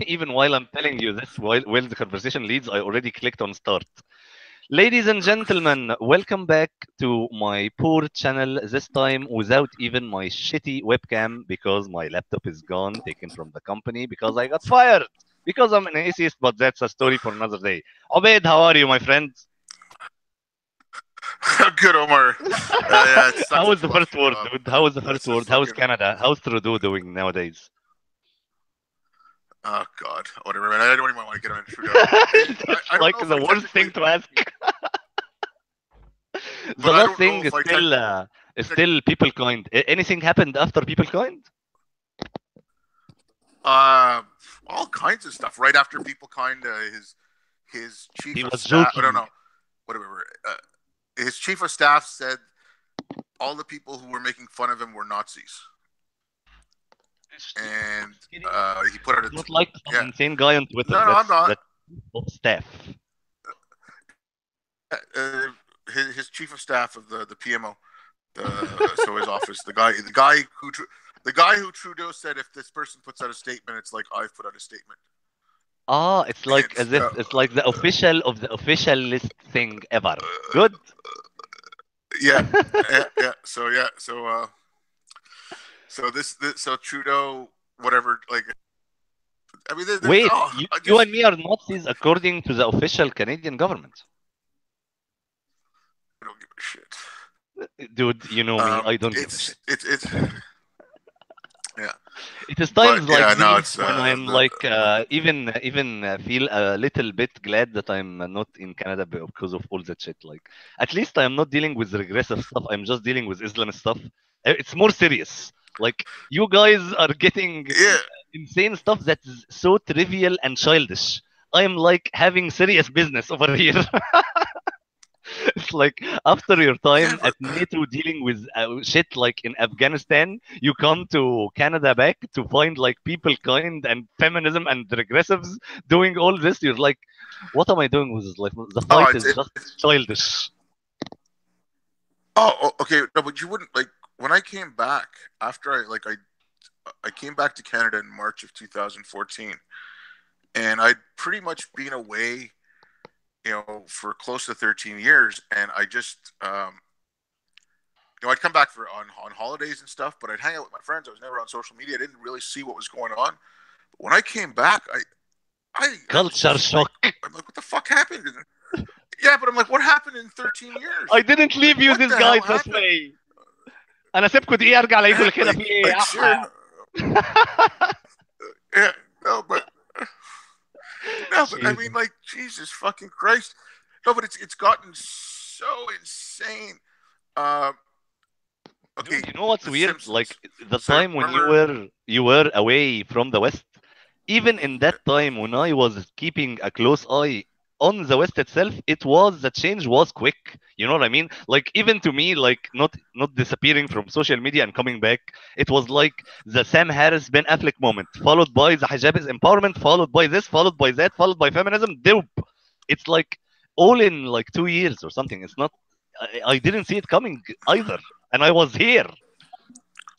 Even while I'm telling you this, while the conversation leads, I already clicked on start. Ladies and gentlemen, welcome back to my poor channel, this time without even my shitty webcam because my laptop is gone, taken from the company because I got fired. Because I'm an atheist, but that's a story for another day. Obaid, how are you, my friend? Good, Omer. Yeah, it sucks How that was you the lost first your word, job. dude? How was the That's first just word? How's fucking. Canada? How's Trudeau doing nowadays? Oh God, whatever, man. I don't even want to get on Trudeau. That's I don't like know if the I worst technically, thing to ask. The but I last don't know thing if I is still people kind. Anything happened after people kind? uh, all kinds of stuff. Right after people his He chief of was staff. I don't joking. know, whatever. His chief of staff said all the people who were making fun of him were Nazis, and Just kidding. he put out a Not like some yeah. insane guy on Twitter. No, I'm not. That's staff. His chief of staff of the PMO, so his office, the guy who Trudeau said if this person puts out a statement, it's like I've put out a statement, Ah, it's like and as if it's like the official of the official list thing ever. Good. yeah, yeah. So Trudeau, whatever. Like, I mean, there's Wait, I you just and me are Nazis according to the official Canadian government. I don't give a shit. Dude, you know me. I don't give a shit. It's yeah, It is but times like yeah, no, these it's when I'm the like even feel a little bit glad that I'm not in Canada because of all that shit. Like at least I'm not dealing with regressive stuff. I'm just dealing with Islam stuff. It's more serious. Like you guys are getting yeah. insane stuff that's so trivial and childish. I'm like having serious business over here. It's like after your Yeah, time but at NATO dealing with shit like in Afghanistan, you come to Canada back to find like people kind and feminism and regressives doing all this. You're like, what am I doing with this life? The oh, fight is just childish. okay. No, but you wouldn't like when I came back after I came back to Canada in March of 2014, and I'd pretty much been away, for close to 13 years, and I just I'd come back for on holidays and stuff, but I'd hang out with my friends. I was never on social media. I didn't really see what was going on. But when I came back, I was Culture just like, shock. I'm like, what the fuck happened? Yeah, but I'm like, what happened in 13 I years? didn't Like, leave you what this the guy hell this happened? way. انا سيبكم دقيقه ارجع الاقيكم Yeah, كده في ايه يا like احا. sure, yeah, no, but I mean, Jesus. like, Jesus fucking Christ, no, but it's gotten so insane. Uh, okay, Dude, you know what's The weird? Like Simpsons. the So time when remember? you were away from the West, even in that time when I was keeping a close eye on the West itself, it was the change was quick. You know what I mean? Like even to me, like not disappearing from social media and coming back, it was like the Sam Harris Ben Affleck moment, followed by the hijab is empowerment, followed by this, followed by that, followed by feminism. Dope. It's like all in like 2 years or something. It's not. I didn't see it coming either, and I was here.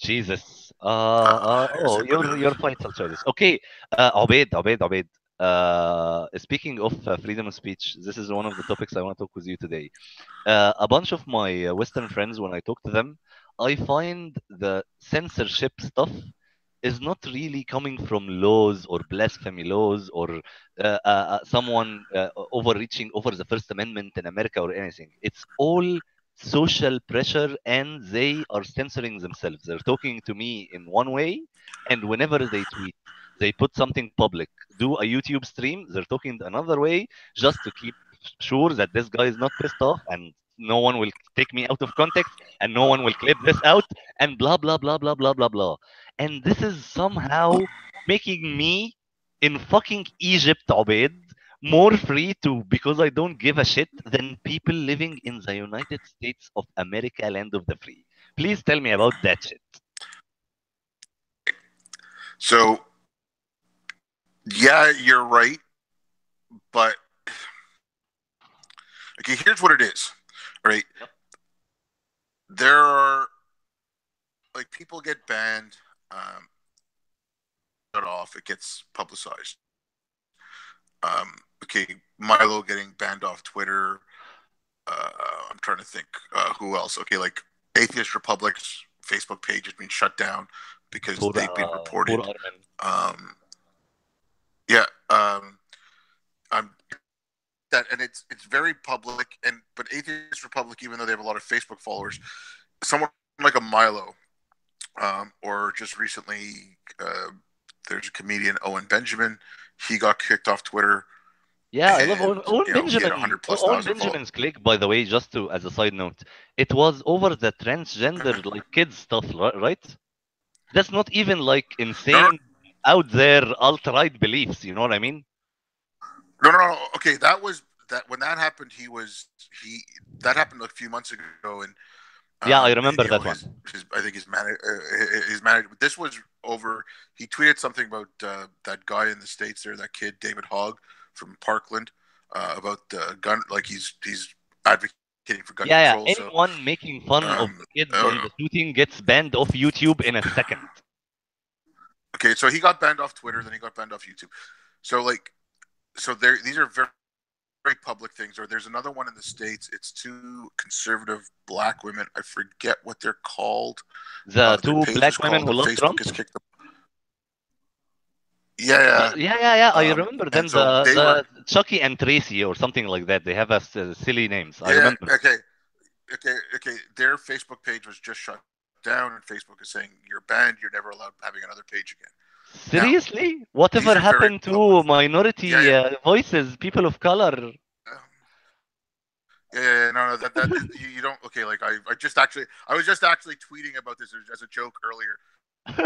Jesus. Oh, But your fights are childish. Okay, Obaid. Speaking of freedom of speech, this is one of the topics I want to talk with you today. A bunch of my Western friends, when I talk to them, I find the censorship stuff is not really coming from laws or blasphemy laws or someone overreaching over the First Amendment in America or anything. It's all social pressure and they are censoring themselves. They're talking to me in one way, and whenever they tweet, they put something public, do a YouTube stream, they're talking another way just to keep sure that this guy is not pissed off and no one will take me out of context and no one will clip this out and blah blah blah blah blah blah blah. And this is somehow making me in fucking Egypt, Obaid, more free to because I don't give a shit than people living in the United States of America, land of the free. Please tell me about that shit. so yeah, you're right, but okay, here's what it is. All right, Yep. there are like people get banned. Um, off, it gets publicized. Okay, Milo getting banned off Twitter. I'm trying to think who else. Okay, like Atheist Republic's Facebook page has been shut down because they've been Poor reported. Armin. Yeah, I'm that, and it's very public. But Atheist Republic, even though they have a lot of Facebook followers, someone like a Milo, or just recently, there's a comedian Owen Benjamin. He got kicked off Twitter. Yeah, I love And Owen he had Benjamin. 100+ Owen thousand followers. Benjamin's click, by the way, just to as a side note, it was over the transgender like kids stuff, right? That's not even like No, no, insane out there alt-right beliefs. You know what I mean? no. Okay, that was that when that happened. He that happened a few months ago, and Yeah, I remember that his one. I think his manager. This was over. He tweeted something about that guy in the States there, that kid David Hogg from Parkland, about gun. Like he's advocating for gun Yeah, yeah. control. So, Anyone making fun of um, the kids uh, in the shooting gets banned off YouTube in a second. okay, so he got banned off Twitter, then he got banned off YouTube. So these are very public things. Or there's another one in the States. It's two conservative black women. I forget what they're called. The Their two page is black women called who love Facebook Trump. has kicked them. Yeah. Yeah. I remember them. And so they were. The Chucky and Tracy or something like that. They have silly names. I Yeah. remember. Okay. Their Facebook page was just shut down, and Facebook is saying you're banned. You're never allowed having another page again. Seriously? Now, Whatever these are very happened public. to minority Yeah. voices, people of color? No, that you don't. Okay, like I was just actually tweeting about this as a joke earlier.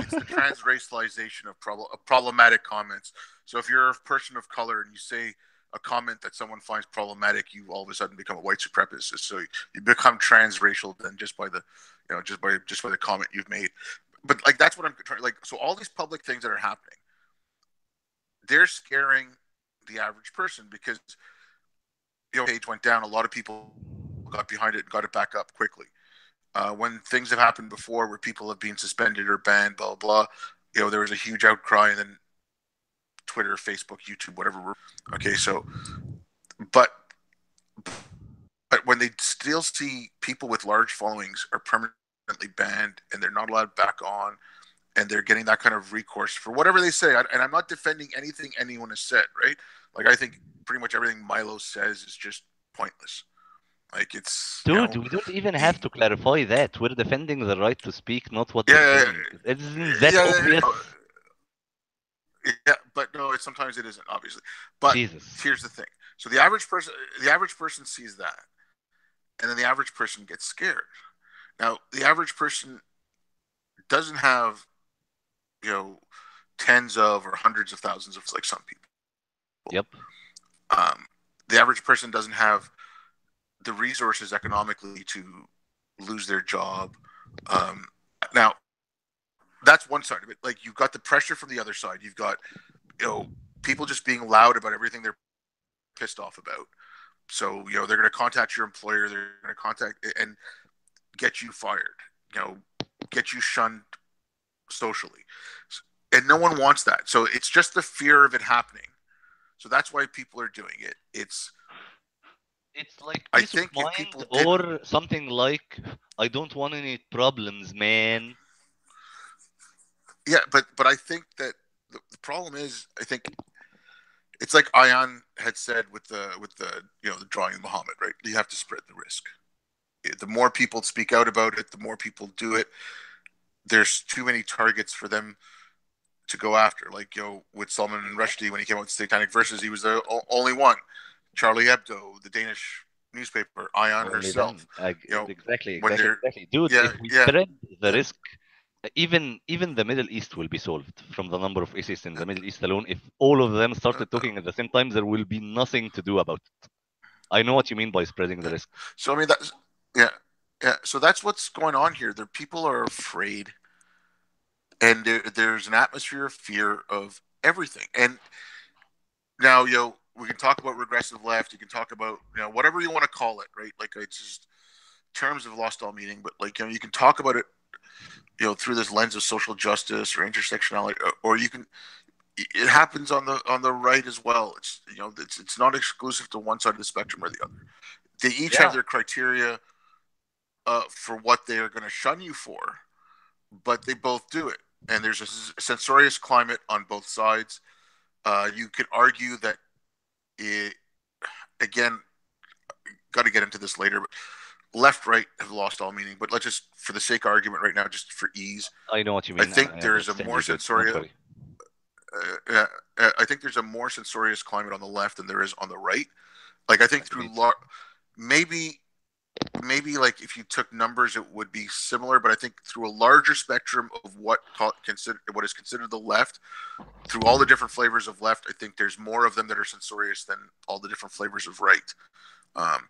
It's the transracialization of problematic comments. So if you're a person of color and you say a comment that someone finds problematic, you all of a sudden become a white supremacist. So you become transracial then just by the, just by the comment you've made. But like that's what I'm trying. Like, so all these public things that are happening, they're scaring the average person because page went down. A lot of people got behind it and got it back up quickly. When things have happened before where people have been suspended or banned, blah, blah, there was a huge outcry, and then Twitter, Facebook, YouTube, whatever. Okay, so, but when they still see people with large followings are permanently banned and they're not allowed back on, and they're getting that kind of recourse for whatever they say, and I'm not defending anything anyone has said, right? Like, I think pretty much everything Milo says is just pointless. Like, it's, Dude, we don't even have to clarify that. We're defending the right to speak, not what we're yeah, saying. Isn't that yeah, obvious? yeah, but no, sometimes it isn't, obviously. But Jesus. here's the thing. So the average person sees that, and then the average person gets scared. Now, the average person doesn't have, tens of or hundreds of thousands of, like, some people. Yep. The average person doesn't have the resources economically to lose their job. Now, that's one side of it. Like, you've got the pressure from the other side. You've got, people just being loud about everything they're pissed off about. So, they're going to contact your employer. They're going to contact and get you fired, get you shunned socially. And no one wants that. So it's just the fear of it happening. So that's why people are doing it. It's like I peace of think if mind people didn't, or something like, I don't want any problems, man. yeah, but I think that the problem is, I think it's like Ayan had said with the the drawing of Muhammad, right? You have to spread the risk. The more people speak out about it, the more people do it. There's too many targets for them to go after. Like, with Salman Rushdie, when he came out with Satanic Verses, he was the only one. Charlie Hebdo, the Danish newspaper, Ayan Only herself. them. Exactly. When they're Dude, yeah if we yeah spread the yeah risk, even the Middle East will be solved from the number of atheists in the Middle East alone. If all of them started talking at the same time, there will be nothing to do about it. I know what you mean by spreading the risk. So I mean that's yeah. So that's what's going on here. The people are afraid, and there's an atmosphere of fear of everything. And now, we can talk about regressive left. You can talk about, whatever you want to call it, right? Like, it's just terms have lost all meaning. But, like, you can talk about it through this lens of social justice or intersectionality, or you can. It happens on the right as well. It's not exclusive to one side of the spectrum or the other. They each have Yeah, their criteria for what they are going to shun you for, but they both do it. And there's a censorious climate on both sides. You could argue that it, again, got to get into this later, but left right have lost all meaning. But let's just, for the sake of argument right now, just for ease, I know what you I mean, and think I there is a understand more you good. Don't censorious. worry. I think there's a more censorious climate on the left than there is on the right. Like I think Agreed. maybe like if you took numbers, it would be similar. But I think through a larger spectrum of what is considered the left, through all the different flavors of left, I think there's more of them that are censorious than all the different flavors of right.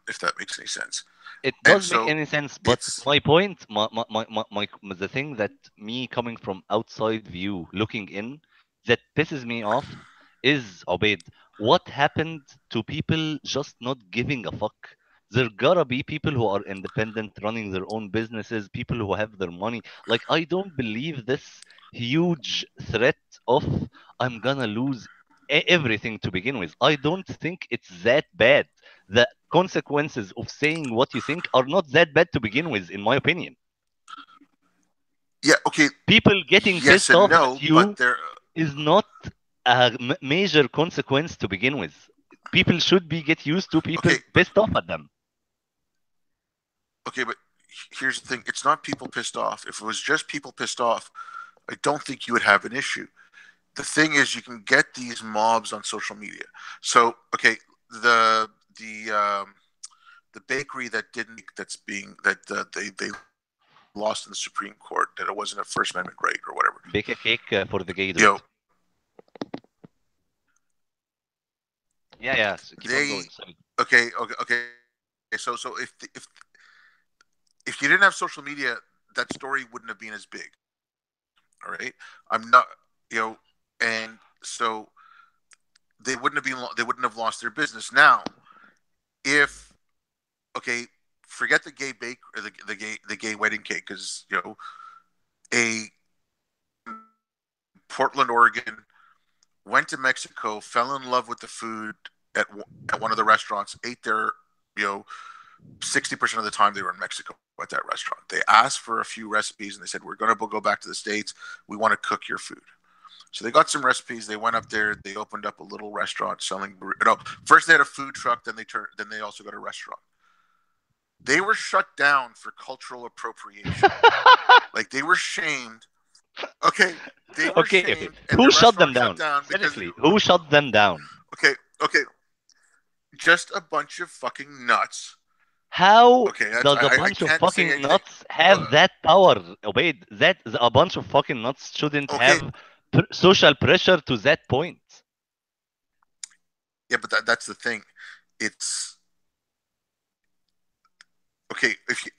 If that makes any sense. It And does make so any sense, but it's my point, the thing that me coming from outside view, looking in, that pisses me off is, Obaid, what happened to people just not giving a fuck? There gotta be people who are independent, running their own businesses, people who have their money. Like, I don't believe this huge threat of I'm gonna lose everything to begin with. I don't think it's that bad. The consequences of saying what you think are not that bad to begin with, in my opinion. yeah, okay, People getting yes pissed and off at no, but you there. is not a major consequence to begin with. People should be get used to people Okay, but pissed off at them. okay, but here's the thing: it's not people pissed off. If it was just people pissed off, I don't think you would have an issue. The thing is, you can get these mobs on social media. So, okay, the the um, the bakery that didn't that's being that they lost in the Supreme Court, that it wasn't a First Amendment right or whatever. Bake a cake for the gay You dude. know, Yeah, yeah. So keep on they going. Sorry. okay. So if you didn't have social media, that story wouldn't have been as big. All right, I'm not you know, and so they wouldn't have lost their business. Now, if okay, forget the gay bake or the gay wedding cake, because a Portland, Oregon, went to Mexico, fell in love with the food at one of the restaurants, ate there, you know, 60% of the time they were in Mexico at that restaurant. They asked for a few recipes and they said, "We're going to go back to the States. We want to cook your food." So they got some recipes. They went up there. They opened up a little restaurant selling. No, first they had a food truck. Then they also got a restaurant. They were shut down for cultural appropriation. Like they were shamed. Okay, they were Okay, okay. shamed, and Who their shut them restaurant shut down? down because Seriously, who shut them down? okay, okay, just a bunch of fucking nuts. How Okay, does a I bunch of can't say fucking anything. nuts have that power? Obeyed that a bunch of fucking nuts shouldn't Okay, have social pressure to that point. yeah, but that's the thing. It's okay if you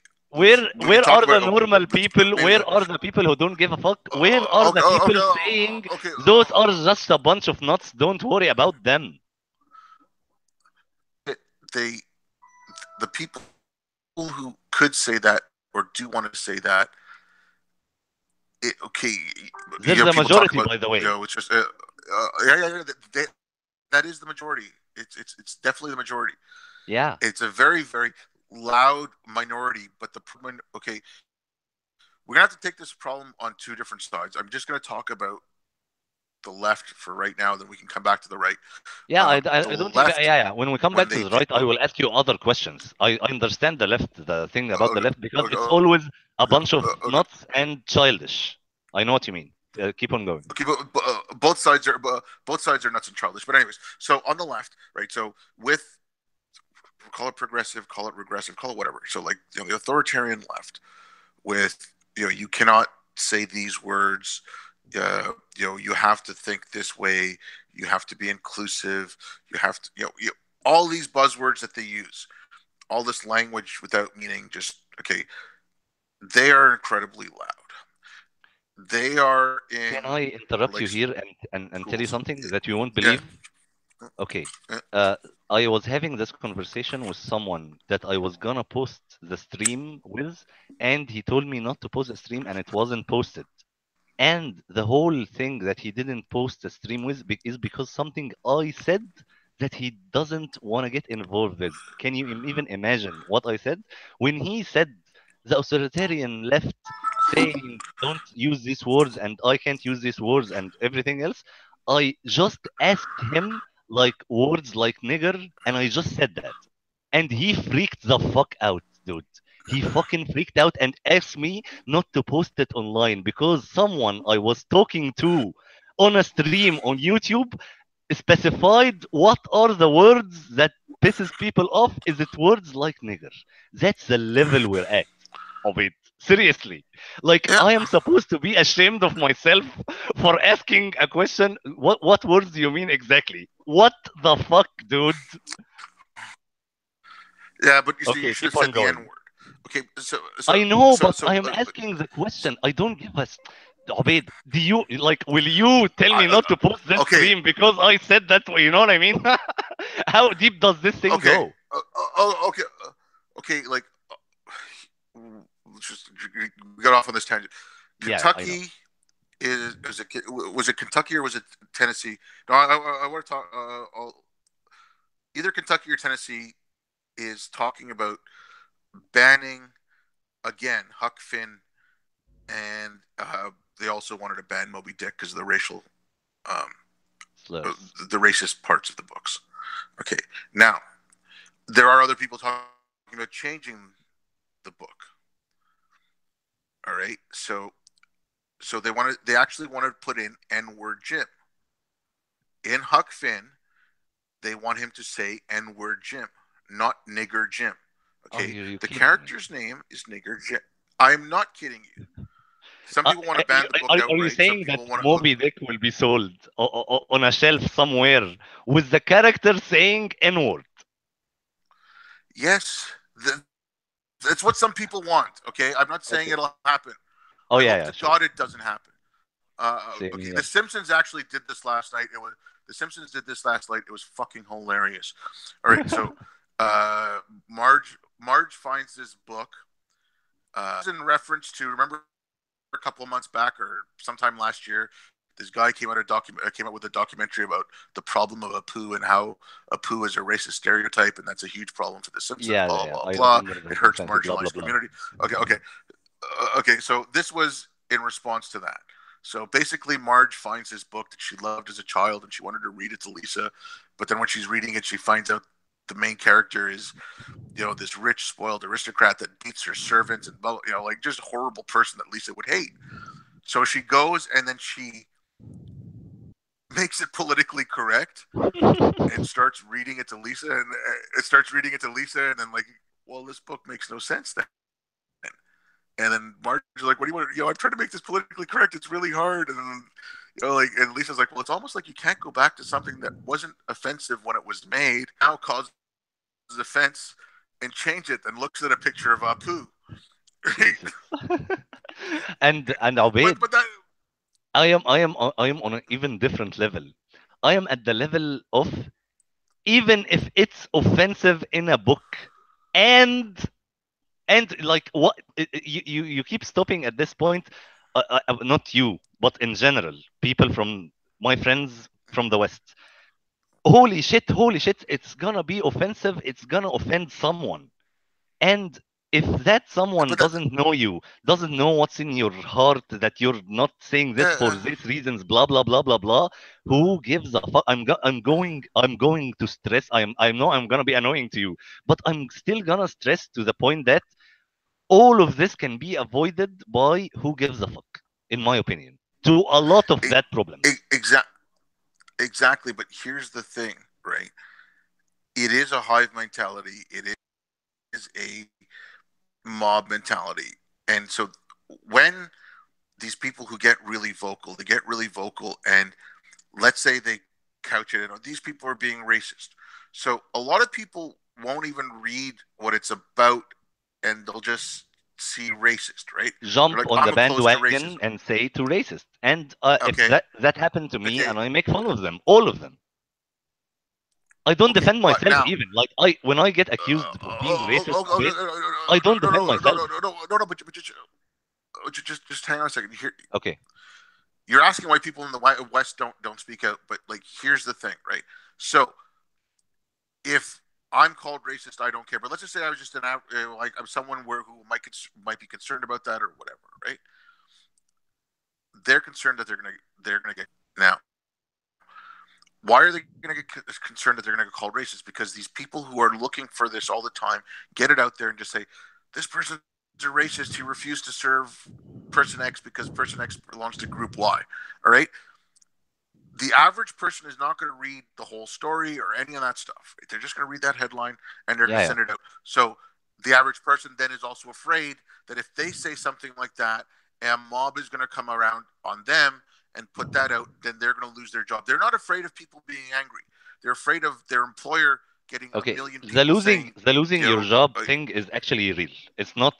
we can Where talk are about the normal people? maybe Where are the people who don't give a fuck? Where are the okay people okay saying okay those are just a bunch of nuts? Don't worry about them. they the people who could say that or do want to say that okay There's a people talk majority, about by the way. it's just that is the majority. It's definitely the majority. Yeah. It's a very very loud minority, but okay, we're gonna have to take this problem on two different sides. I'm just gonna talk about the left for right now, then we can come back to the right. Yeah, The I don't think. left, Yeah, yeah. When we come when back to they the right, I will ask you other questions. I understand the thing about the okay, left because it's okay, always a bunch of okay, nuts and childish. I know what you mean. Keep on going. okay, but both sides are nuts and childish. But anyways, so on the left, right? So with call it progressive, call it regressive, call it whatever. So like the authoritarian left, with you cannot say these words. You have to think this way. You have to be inclusive. You have to all these buzzwords that they use, all this language without meaning. Just okay. They are incredibly loud. They are Can in I interrupt like you here and tell you schools. something that you won't Yeah. believe? Okay. Uh, Uh, I was having this conversation with someone that I was gonna post the stream with, and he told me not to post the stream, and it wasn't posted. And the whole thing that he didn't post the stream with is because something I said that he doesn't want to get involved with. Can you even imagine what I said? When he said the authoritarian left saying don't use these words and I can't use these words and everything else, I just asked him like words like nigger and I just said that. And he freaked the fuck out, dude. He fucking freaked out and asked me not to post it online because someone I was talking to on a stream on YouTube specified what are the words that pisses people off. Is it words like nigger? That's the level we're at of it. Seriously. Like yeah, I am supposed to be ashamed of myself for asking a question. What words do you mean exactly? What the fuck, dude? yeah, but you see, you Okay, should have keep said on the N going. word. Okay, I know, but I so, am asking the question. I don't give us. Obaid, do you like? Will you tell me not to post this okay, stream because I said that way? You know what I mean? How deep does this thing okay, go? okay, okay. Like, let's just we got off on this tangent. Yeah, I know. Kentucky was it Kentucky or was it Tennessee? No, I want to talk. Either Kentucky or Tennessee is talking about banning again Huck Finn, and they also wanted to ban Moby Dick because of the racial, um, Slurs. the racist parts of the books. Okay, now there are other people talking about changing the book. All right, so they actually want to put in N word Jim in Huck Finn. They want him to say N word Jim, not nigger Jim. Oh, Okay, you're the kidding me. character's name is nigger Jim. I'm not kidding you. Some people want to ban the book Are you outright. Some saying that people want to. Moby Dick will be sold on a shelf somewhere with the character saying N-word? Yes, that's what some people want. Okay, I'm not saying Okay. it'll happen. Oh I yeah, hope yeah, to sure. God it doesn't happen. Same Okay, The here. Simpsons actually did this last night. The Simpsons did this last night. It was fucking hilarious. All right, so Marge finds this book. In reference to, remember, a couple of months back or sometime last year, this guy came out with a documentary about the problem of Apu and how Apu is a racist stereotype, and that's a huge problem for The Simpsons. Yeah, yeah, Blah yeah. blah I blah. remember the It hurts documentary. Blah blah marginalized blah. community. Okay. So this was in response to that. So basically, Marge finds this book that she loved as a child, and she wanted to read it to Lisa. But then when she's reading it, she finds out the main character is, this rich, spoiled aristocrat that beats her servants and, like just a horrible person that Lisa would hate. So she goes and then she makes it politically correct and starts reading it to Lisa, and and then like, well, this book makes no sense then. And then Marge is like, "What do you want? I'm trying to make this politically correct. It's really hard." And then, and Lisa's like, "Well, it's almost like you can't go back to something that wasn't offensive when it was made, now causes offense, and change it." And looks at a picture of Apu. Jesus. And Obaid, but that I am on an even different level. I am at the level of even if it's offensive in a book, and like what you keep stopping at this point. Not you, but in general, people from my friends from the West. Holy shit! It's gonna be offensive. It's gonna offend someone. And if that someone but that doesn't know you, doesn't know what's in your heart, that you're not saying this for uh, these reasons, blah blah blah blah blah, who gives a fuck? I'm going to stress. I know I'm gonna be annoying to you, but I'm still gonna stress to the point that all of this can be avoided by who gives a fuck, in my opinion, to a lot of that problems. exactly. Exactly, but here's the thing, right? It is a hive mentality. It is a mob mentality. And so when these people who get really vocal, they get really vocal, and let's say they couch it in, oh, these people are being racist. So a lot of people won't even read what it's about, and they'll just see racist, right? They're Jump like, on the I'm opposed to bandwagon racism. and say to racist. And if Okay. that happened to me, Okay. and I make fun of them, all of them. I don't Okay, defend but myself now, even. Like when I get accused of being racist, no, Abid, I don't defend myself. but just hang on a second. Here, Okay. you're asking why people in the West don't speak out, but like, here's the thing, right? So if I'm called racist, I don't care. But let's just say I was just like I'm someone who might be concerned about that or whatever, right? They're concerned that they're gonna get now. Why are they going to get concerned that they're going to get called racist? Because these people who are looking for this all the time get it out there and just say, this person's a racist. He refused to serve person X because person X belongs to group Y. All right. The average person is not going to read the whole story or any of that stuff. They're just going to read that headline and they're going Yeah, to yeah. send it out. So the average person then is also afraid that if they say something like that, a mob is going to come around on them and put that out, then they're going to lose their job. They're not afraid of people being angry. They're afraid of their employer getting a Okay, million the people losing saying, the losing you your know, job thing is actually real. It's not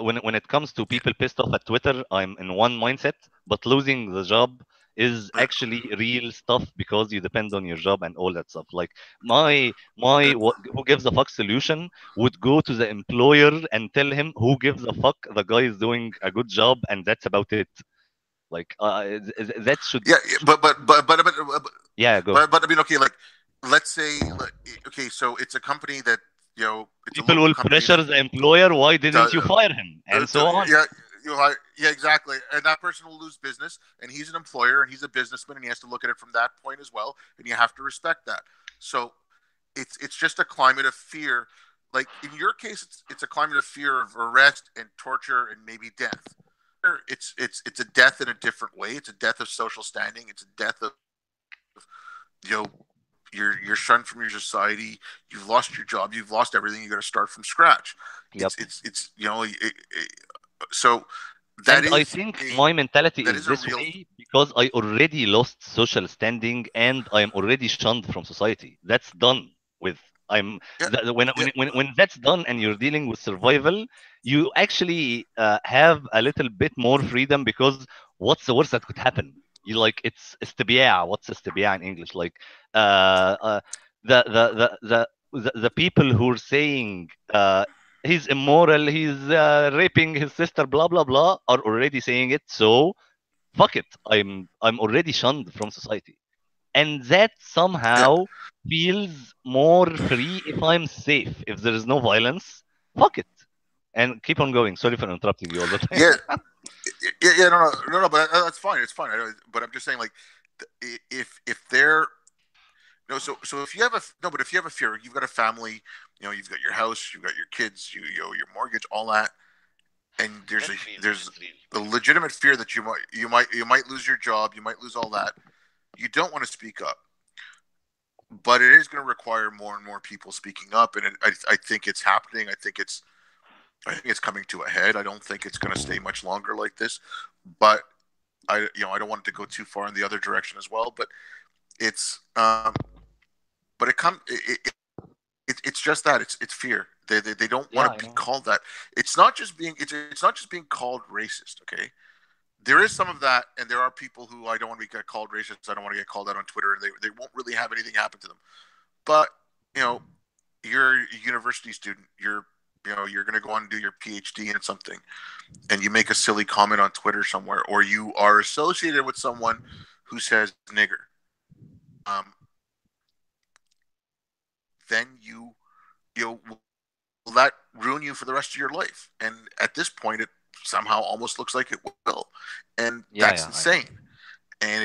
when it comes to yeah, people pissed off at Twitter, I'm in one mindset, but losing the job is yeah, actually real stuff because you depend on your job and all that stuff. Like my yeah, who gives a fuck solution would go to the employer and tell him who gives a fuck, the guy is doing a good job and that's about it. Like that yeah, should yeah, go. but I mean, okay, like, let's say, like, okay, so it's a company that, it's a People local will company that pressure the employer, why didn't does, you fire him, and so on. yeah, yeah, exactly, and that person will lose business, and he's an employer and he's a businessman, and he has to look at it from that point as well, and you have to respect that. So it's just a climate of fear. Like in your case, it's a climate of fear of arrest and torture and maybe death. It's a death in a different way. It's a death of social standing. It's a death of, you know you're shunned from your society. You've lost your job. You've lost everything. You got to start from scratch. Yep. So that And I is think a my mentality that is is a this real. way because I already lost social standing and I am already shunned from society. That's done with. I'm Yeah, yeah, when that's done and you're dealing with survival, you actually have a little bit more freedom because what's the worst that could happen? You like it's استبياع. What's استبياع in English? Like uh, uh, the people who are saying he's immoral, he's raping his sister, blah blah blah, are already saying it. So fuck it, I'm already shunned from society, and that yeah, somehow feels more free if I'm safe. If there is no violence, fuck it, and keep on going. Sorry for interrupting you all the time. yeah, yeah. No. But that's fine. It's fine. But I'm just saying, like, if they're no, so if you have a no, but if you have a fear, you've got a family, you've got your house, you've got your kids, your mortgage, all that, and That's real. there's That's real. a legitimate fear that you might lose your job, you might lose all that. You don't want to speak up, but it is going to require more and more people speaking up, and I think it's happening. I think it's coming to a head. I don't think it's going to stay much longer like this, but I don't want it to go too far in the other direction as well. But it's but it's just that it's fear. They don't Yeah, want I to be know. called that. It's not just being called racist. Okay, there is some of that, and there are people who I don't want to get called racist. I don't want to get called out on Twitter, and they won't really have anything happen to them. But you know, you're a university student. You're going to go on and do your PhD in something, and you make a silly comment on Twitter somewhere, or you are associated with someone who says nigger. Um, then will that ruin you for the rest of your life? And at this point, it somehow almost looks like it will, and Yeah, that's yeah, I know. insane. And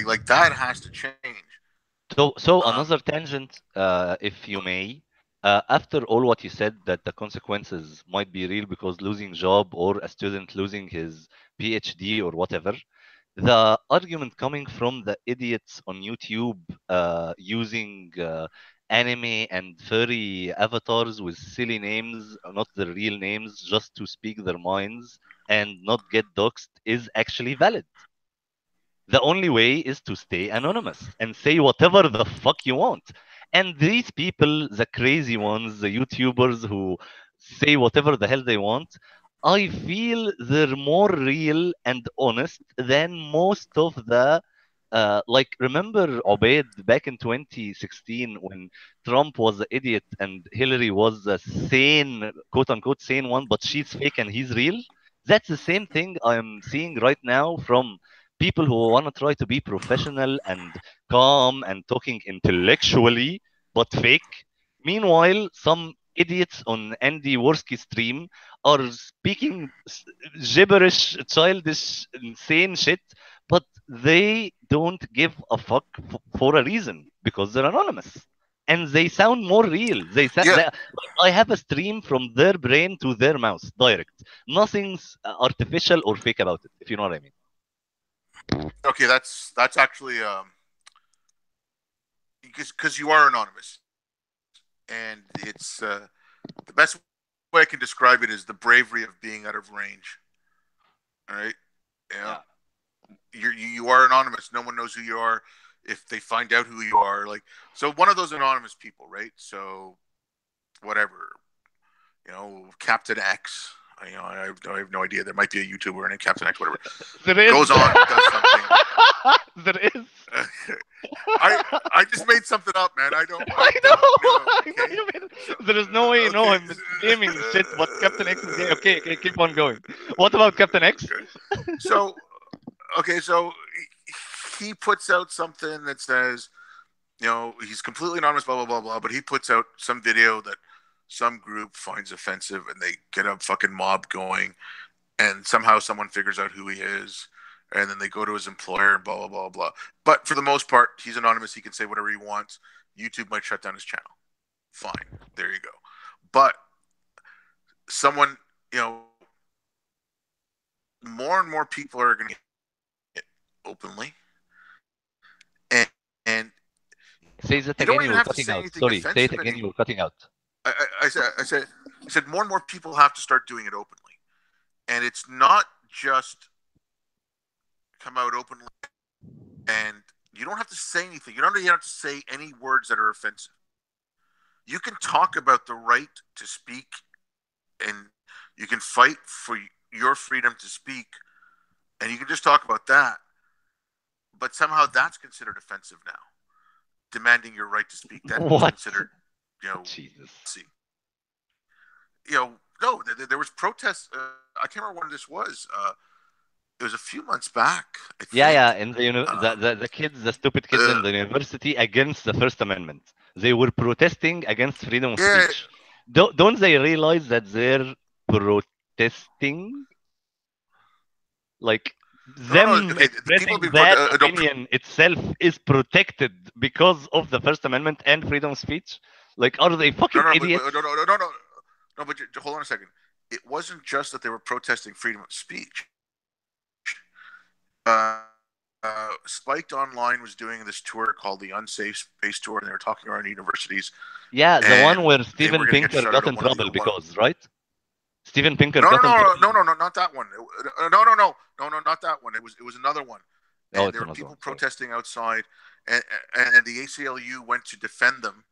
like that has to change. So Um, another tangent, if you may. After all what you said, that the consequences might be real because losing job or a student losing his PhD or whatever, the argument coming from the idiots on YouTube using anime and furry avatars with silly names, not the real names, just to speak their minds and not get doxxed is actually valid. The only way is to stay anonymous and say whatever the fuck you want. And these people, the crazy ones, the YouTubers who say whatever the hell they want, I feel they're more real and honest than most of the like remember Obaid back in 2016 when Trump was the idiot and Hillary was the sane, quote unquote, sane one, but she's fake and he's real? That's the same thing I'm seeing right now from people who want to try to be professional and calm and talking intellectually, but fake. Meanwhile, some idiots on Andy Worski stream are speaking gibberish, childish, insane shit, but they don't give a fuck for a reason because they're anonymous and they sound more real. Yeah. Like I have a stream from their brain to their mouth, direct. Nothing's artificial or fake about it, if you know what I mean. Okay, that's actually because you are anonymous, and it's the best way I can describe it is the bravery of being out of range. All right, yeah, Yeah. you are anonymous. No one knows who you are. If they find out who you are, like, so one of those anonymous people, right? So whatever, Captain X. I have no idea. There might be a YouTuber named Captain X, whatever. There is. Goes on and does something. There is. I just made something up, man. I don't. I know. I know Okay. you made it. There is no way you know Okay. him. It's gaming shit. But Captain X is gay. Okay, okay, keep on going. What about Captain X? Okay. So he puts out something that says, he's completely anonymous, blah blah blah blah. But he puts out some video that some group finds offensive, and they get a fucking mob going, and somehow someone figures out who he is, and then they go to his employer and blah blah blah blah. But for the most part, he's anonymous. He can say whatever he wants. YouTube might shut down his channel. Fine, there you go. But someone, more and more people are going to get openly, and Say that you again. don't You even were have to cutting say out. anything Sorry. Say it offensive again. You anymore. were cutting out. I said more and more people have to start doing it openly, and it's not just come out openly, and you don't have to say anything. You don't even have to say any words that are offensive. You can talk about the right to speak, and you can fight for your freedom to speak, and you can just talk about that. But somehow that's considered offensive now. Demanding your right to speak, that's What? considered, Jesus. see, no, there was protests. I can't remember when this was. It was a few months back, I Yeah, think. yeah. And the kids, the stupid kids in Uh, the university against the First Amendment. They were protesting against freedom of yeah, speech. Don't they realize that they're protesting? Like no. them Okay, the people expressing being that no, opinion itself is protected because of the First Amendment and freedom of speech. Like, are they no, fucking no, idiots? no. But hold on a second. It wasn't just that they were protesting freedom of speech. Spiked Online was doing this tour called the Unsafe Space Tour, and they were talking around universities, Yeah, the one and where they were Steven going to get Pinker shut out got of in one of the trouble one. because, right? Steven Pinker No, got in trouble. no, not that one. No, not that one. It was another one, Oh, and it's there were another people one. Sorry. protesting outside, and the ACLU went to defend them,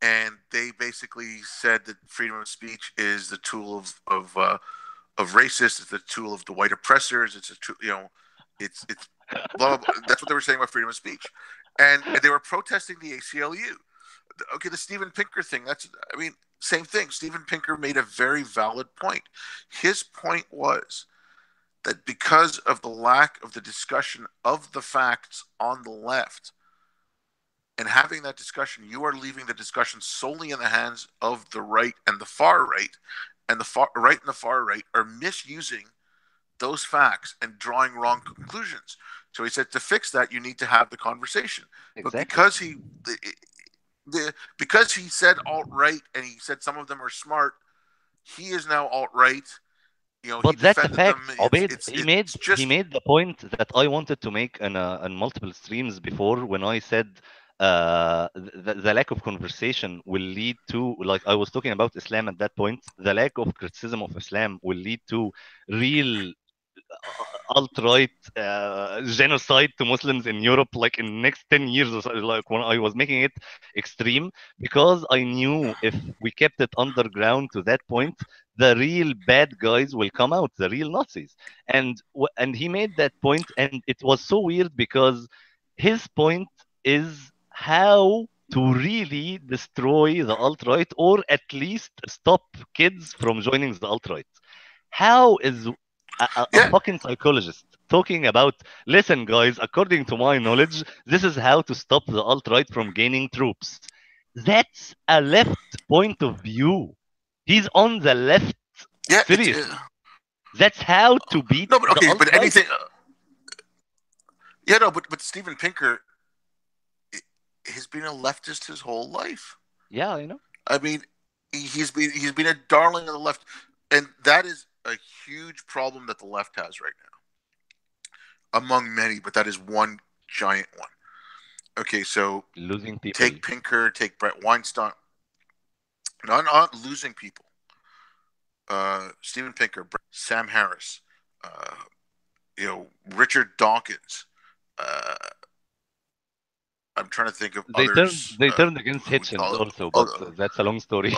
and they basically said that freedom of speech is the tool of racists. It's the tool of the white oppressors. It's a it's blah, blah, blah. That's what they were saying about freedom of speech, and they were protesting the ACLU. Okay, the Steven Pinker thing. Same thing. Steven Pinker made a very valid point. His point was that because of the lack of the discussion of the facts on the left, and having that discussion, you are leaving the discussion solely in the hands of the right and the far right, and the far right and the far right are misusing those facts and drawing wrong conclusions. So he said to fix that, you need to have the conversation. But Exactly. because he said alt right and he said some of them are smart, he is now alt right. He But that's a defended fact. them. Obaid, It's he just made the point that I wanted to make on multiple streams before when I said the lack of conversation will lead to, like I was talking about Islam at that point, the lack of criticism of Islam will lead to real alt-right genocide to Muslims in Europe, like in next 10 years or so, like when I was making it extreme, because I knew if we kept it underground to that point, the real bad guys will come out, the real Nazis. And he made that point, and it was so weird because his point is how to really destroy the alt-right, or at least stop kids from joining the alt-right. How is a Yeah, fucking psychologist talking about, listen, guys, according to my knowledge, this is how to stop the alt-right from gaining troops? That's a left point of view. He's on the left, yeah. It's seriously. That's how to beat no, but the okay, but alt-right. anything. Yeah, no, but Steven Pinker has been a leftist his whole life. Yeah, I know. I mean, he's been a darling of the left, and that is a huge problem that the left has right now, among many. But that is one giant one. Okay, so Losing people. take Pinker, take Brett Weinstein. Not losing people. Steven Pinker, Sam Harris, uh, Richard Dawkins. Uh, I'm trying to think of They turned others they turned against who we Hitchens call it. also, but that's a long story.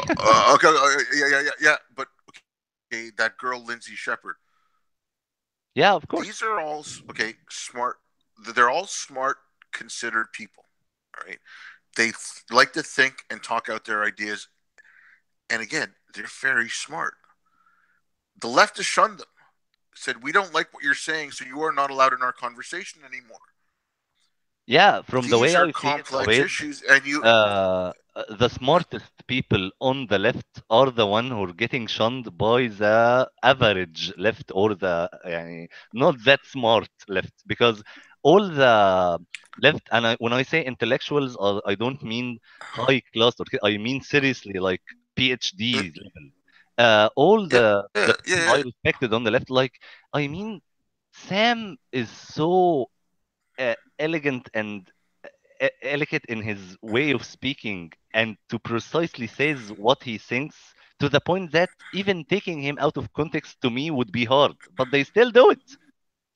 Okay, yeah. But okay, that girl Lindsay Shepard. Yeah, of These course. are all okay, smart. They're all smart, considered people. All right, they like to think and talk out their ideas, and again, they're very smart. The left has shunned them. Said we don't like what you're saying, so you are not allowed in our conversation anymore. Yeah, from the These way are I see it, complex Obaid, issues, and you. the smartest people on the left are the one who are getting shunned by the average left, or the not that smart left, because all the left, and when I say intellectuals, I don't mean high class, or I mean seriously like PhD level. All Yeah, the yeah, people I respected on the left, like, I mean, Sam is so elegant and elegant in his way of speaking, and to precisely says what he thinks, to the point that even taking him out of context to me would be hard, but they still do it.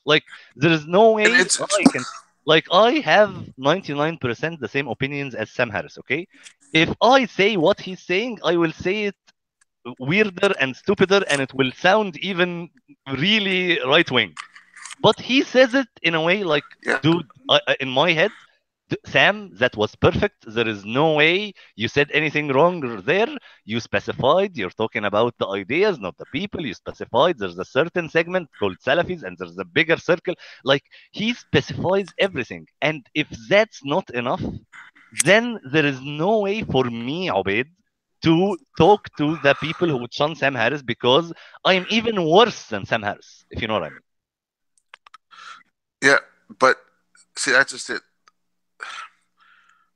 Like, there is no and way it's I can, like, I have 99% the same opinions as Sam Harris, okay? If I say what he's saying, I will say it weirder and stupider, and it will sound even really right wing. But he says it in a way like, yeah, dude, in my head, Sam, that was perfect. There is no way you said anything wrong there. You specified, you're talking about the ideas, not the people. You specified there's a certain segment called Salafis, and there's a bigger circle. Like, he specifies everything. And if that's not enough, then there is no way for me, Obaid, to talk to the people who would shun Sam Harris, because I'm even worse than Sam Harris, if you know what I mean. yeah. But see, that's just it.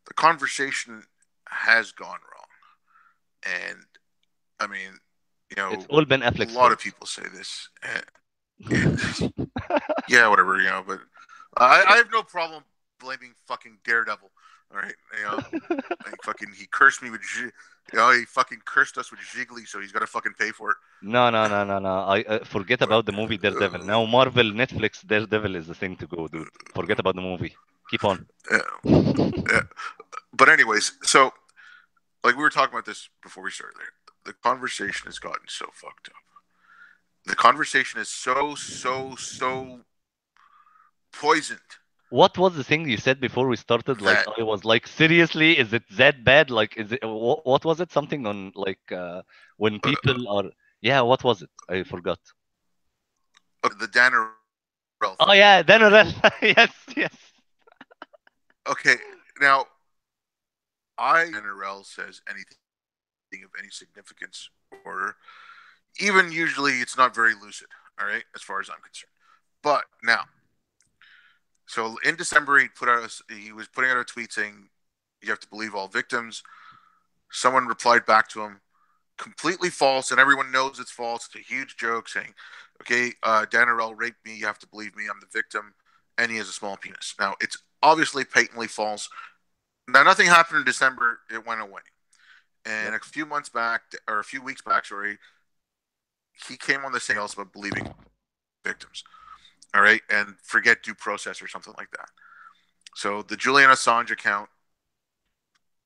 The conversation has gone wrong, and I mean, It's all Ben a Affleck's lot fault. of people say this. Yeah, whatever, but I have no problem blaming fucking Daredevil. All right, he cursed me with, he fucking cursed us with Jiggly, so he's got to fucking pay for it. No, no, no, no, no. I forget But about the movie Daredevil. Now Marvel, Netflix, Daredevil is the thing to go, dude. Forget about the movie. Keep on. uh, uh, but anyways, so like we were talking about this before we started there. The conversation has gotten so fucked up. The conversation is so poisoned What was the thing you said before we started? Like, that I was like, seriously, is it that bad? Like, is it what was it? Something on like when people are, yeah, what was it? I forgot. the Dannerell Oh thing. yeah, All right. then yes, yes. Okay. Now, Dannerell says anything of any significance, or even usually it's not very lucid. All right, as far as I'm concerned. But now, so in December he was putting out a tweet saying you have to believe all victims. Someone replied back to him, completely false, and everyone knows it's false. It's a huge joke saying, okay, Dannerell raped me. You have to believe me. I'm the victim, and he has a small penis. Now, it's obviously patently false. Now, nothing happened in December. It went away. And Yep. a few months back, or a few weeks back, sorry, he came on the same else about believing victims. all right, and forget due process or something like that. So the Julian Assange account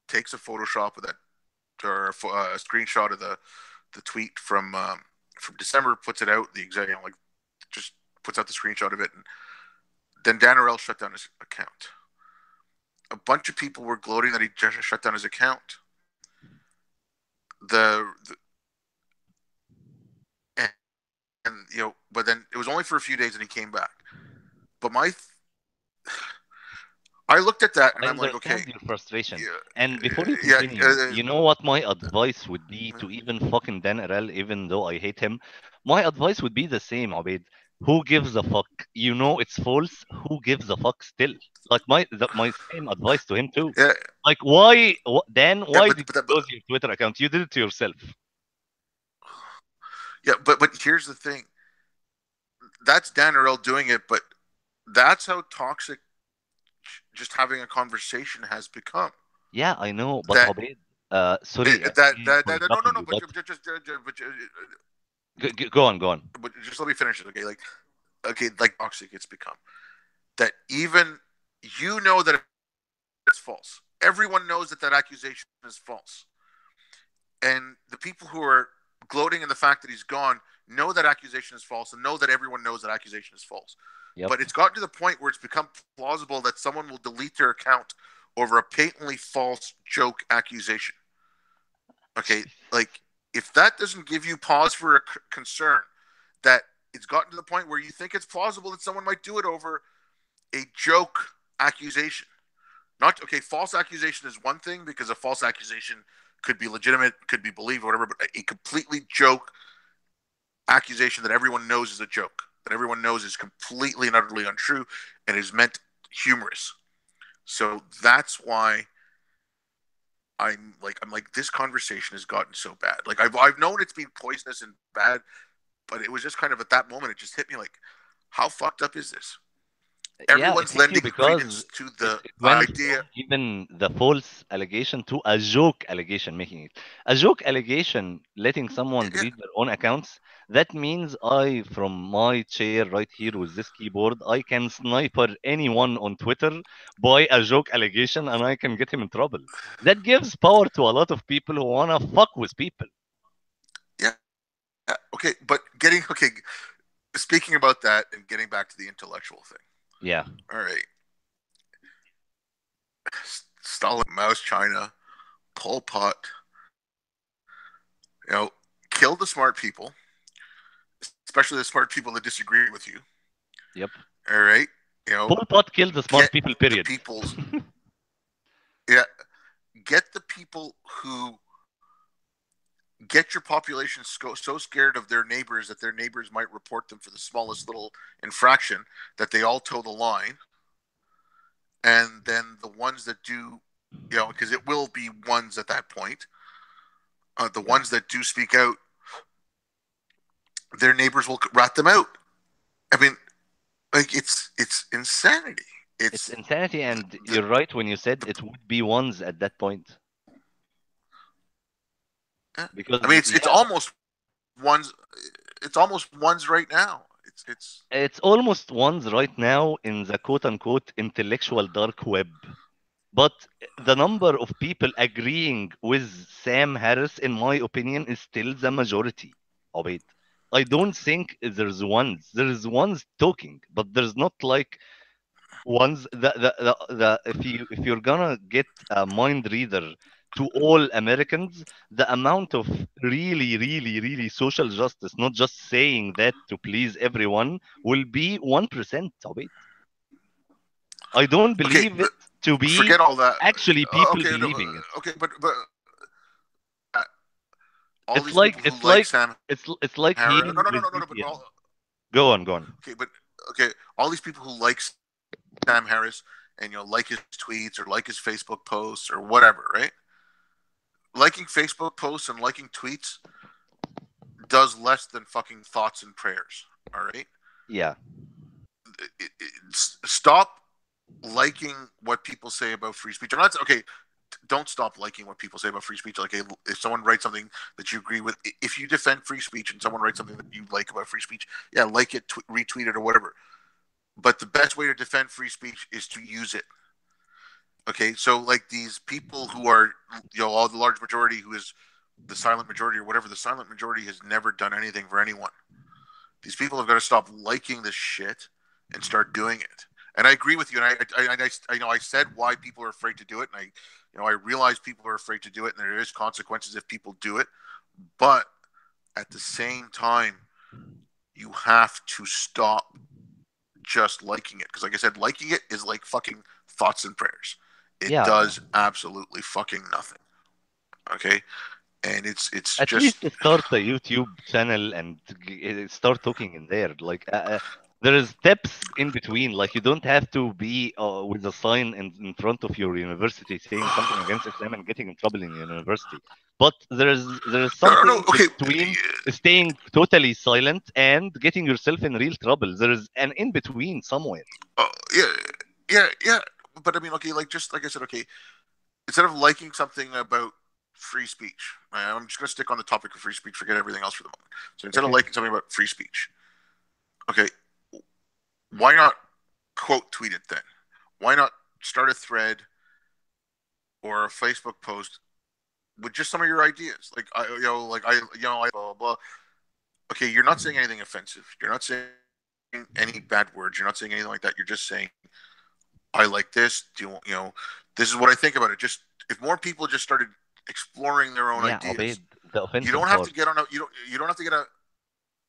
takes a Photoshop of that, or a screenshot of the tweet from December, puts it out, the exact, like, just puts out the screenshot of it, and then Dan Arel shut down his account. A bunch of people were gloating that he just shut down his account. And, but then it was only for a few days, and he came back. But I looked at that, and I I'm like, understand okay, your frustration. yeah, And before you yeah, continue, you know what my advice would be to even fucking Dan Arel, even though I hate him? My advice would be the same, Obaid. Who gives a fuck? You know it's false. Who gives a fuck still? Like my same advice to him too. yeah, Like why, Dan? yeah, Why did you but close your Twitter account? You did it to yourself. yeah, but here's the thing. That's Dan Arel doing it, but that's how toxic just having a conversation has become. Yeah, I know, but That Obaid, sorry for no, interrupting no, you, but but but go on, go on. but just let me finish it, okay? Like toxic it's become. That even that it's false. Everyone knows that accusation is false, and the people who are gloating in the fact that he's gone know that accusation is false, and know that everyone knows that accusation is false. Yep. But it's gotten to the point where it's become plausible that someone will delete their account over a patently false joke accusation. Okay, like, if that doesn't give you pause for a concern, that it's gotten to the point where you think it's plausible that someone might do it over a joke accusation. Not okay. False accusation is one thing, because a false accusation could be legitimate, could be believed, whatever. But a completely joke accusation that everyone knows is a joke, that everyone knows is completely and utterly untrue, and is meant humorous. So that's why I'm like, this conversation has gotten so bad. Like, I've known it's been poisonous and bad, but it was just kind of at that moment, it just hit me like, how fucked up is this? Yeah, it Everyone's hit you lending because credence to it, the it went idea. from even the false allegation to a joke allegation, making it a joke allegation, letting someone Yeah, delete their own accounts. That means I, from my chair right here with this keyboard, I can sniper anyone on Twitter by a joke allegation and I can get him in trouble. That gives power to a lot of people who want to fuck with people. yeah. Okay, but speaking about that and getting back to the intellectual thing. Yeah. All right. Stalin, Mao's China, Pol Pot, kill the smart people, especially the smart people that disagree with you. Yep. All right. Pol Pot killed the smart Get people, the period. people's, yeah, get the people who get your population so scared of their neighbors that their neighbors might report them for the smallest little infraction that they all toe the line. And then the ones that do, because it will be ones at that point, the Yeah. ones that do speak out, their neighbors will rat them out. I mean, like, it's insanity. It's It's insanity, and the, you're right when you said the it would be ones at that point. I mean, Because, it's yeah, almost ones. It's almost ones right now. it's almost ones right now in the quote unquote intellectual dark web. But the number of people agreeing with Sam Harris, in my opinion, is still the majority of it. I don't think there's ones. There's ones talking, but there's not like ones the if you're gonna get a mind reader to all Americans, the amount of really social justice, not just saying that to please everyone, will be 1% of it. I don't okay. believe it to be Forget all that. actually people Okay, no, believing it. okay, but uh, all It's these people like who like Sam it's like Harris. here No, no, no, with no, no, no. But atheism. Go on, go on. okay, but okay, all these people who like Sam Harris and like his tweets or like his Facebook posts or whatever, right? Liking Facebook posts and liking tweets does less than fucking thoughts and prayers. All right. Yeah, Stop liking what people say about free speech. I'm not okay. Don't stop liking what people say about free speech. Like, if someone writes something that you agree with, if you defend free speech and someone writes something that you like about free speech, yeah, like it, retweet it, or whatever. but the best way to defend free speech is to use it. Okay, so like these people who are, all the large majority who is the silent majority or whatever, the silent majority has never done anything for anyone. These people have got to stop liking this shit and start doing it. And I agree with you. And I said why people are afraid to do it, and I realize people are afraid to do it, and there is consequences if people do it. But at the same time, you have to stop just liking it, because, like I said, liking it is like fucking thoughts and prayers. It Yeah, does absolutely fucking nothing. Okay, and it's at just least start a YouTube channel and start talking in there. Like there is steps in between. Like you don't have to be with a sign in front of your university saying something against Islam and getting in trouble in your university. But there is no. something Okay, between staying totally silent and getting yourself in real trouble. There is an in between somewhere. yeah, yeah. But I mean, okay, like just like I said, okay, instead of liking something about free speech, I'm just going to stick on the topic of free speech, forget everything else for the moment. So instead of Okay. liking something about free speech, okay, why not quote tweet it then? Why not start a thread or a Facebook post with just some of your ideas? Like I blah, blah, blah. Okay, you're not saying anything offensive. You're not saying any bad words. You're not saying anything like that. You're just saying, I like this. This is what I think about it. Just if more people just started exploring their own Yeah, ideas, Obaid, the you offensive don't have to part. get on a you don't have to get a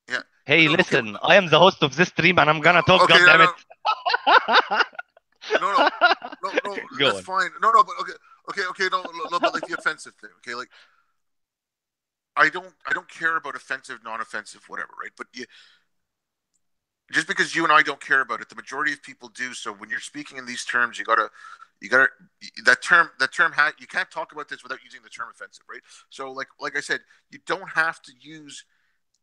yeah. Hey, No, okay, listen, I am the host of this stream and I'm gonna talk, okay, God damn it. no, no, no, Go that's on. fine. No, but okay, no, but like the offensive thing. Okay, like I don't care about offensive, non-offensive, whatever, right? But just because you and I don't care about it, the majority of people do. So when you're speaking in these terms, you gotta that term you can't talk about this without using the term offensive, right? So like I said, you don't have to use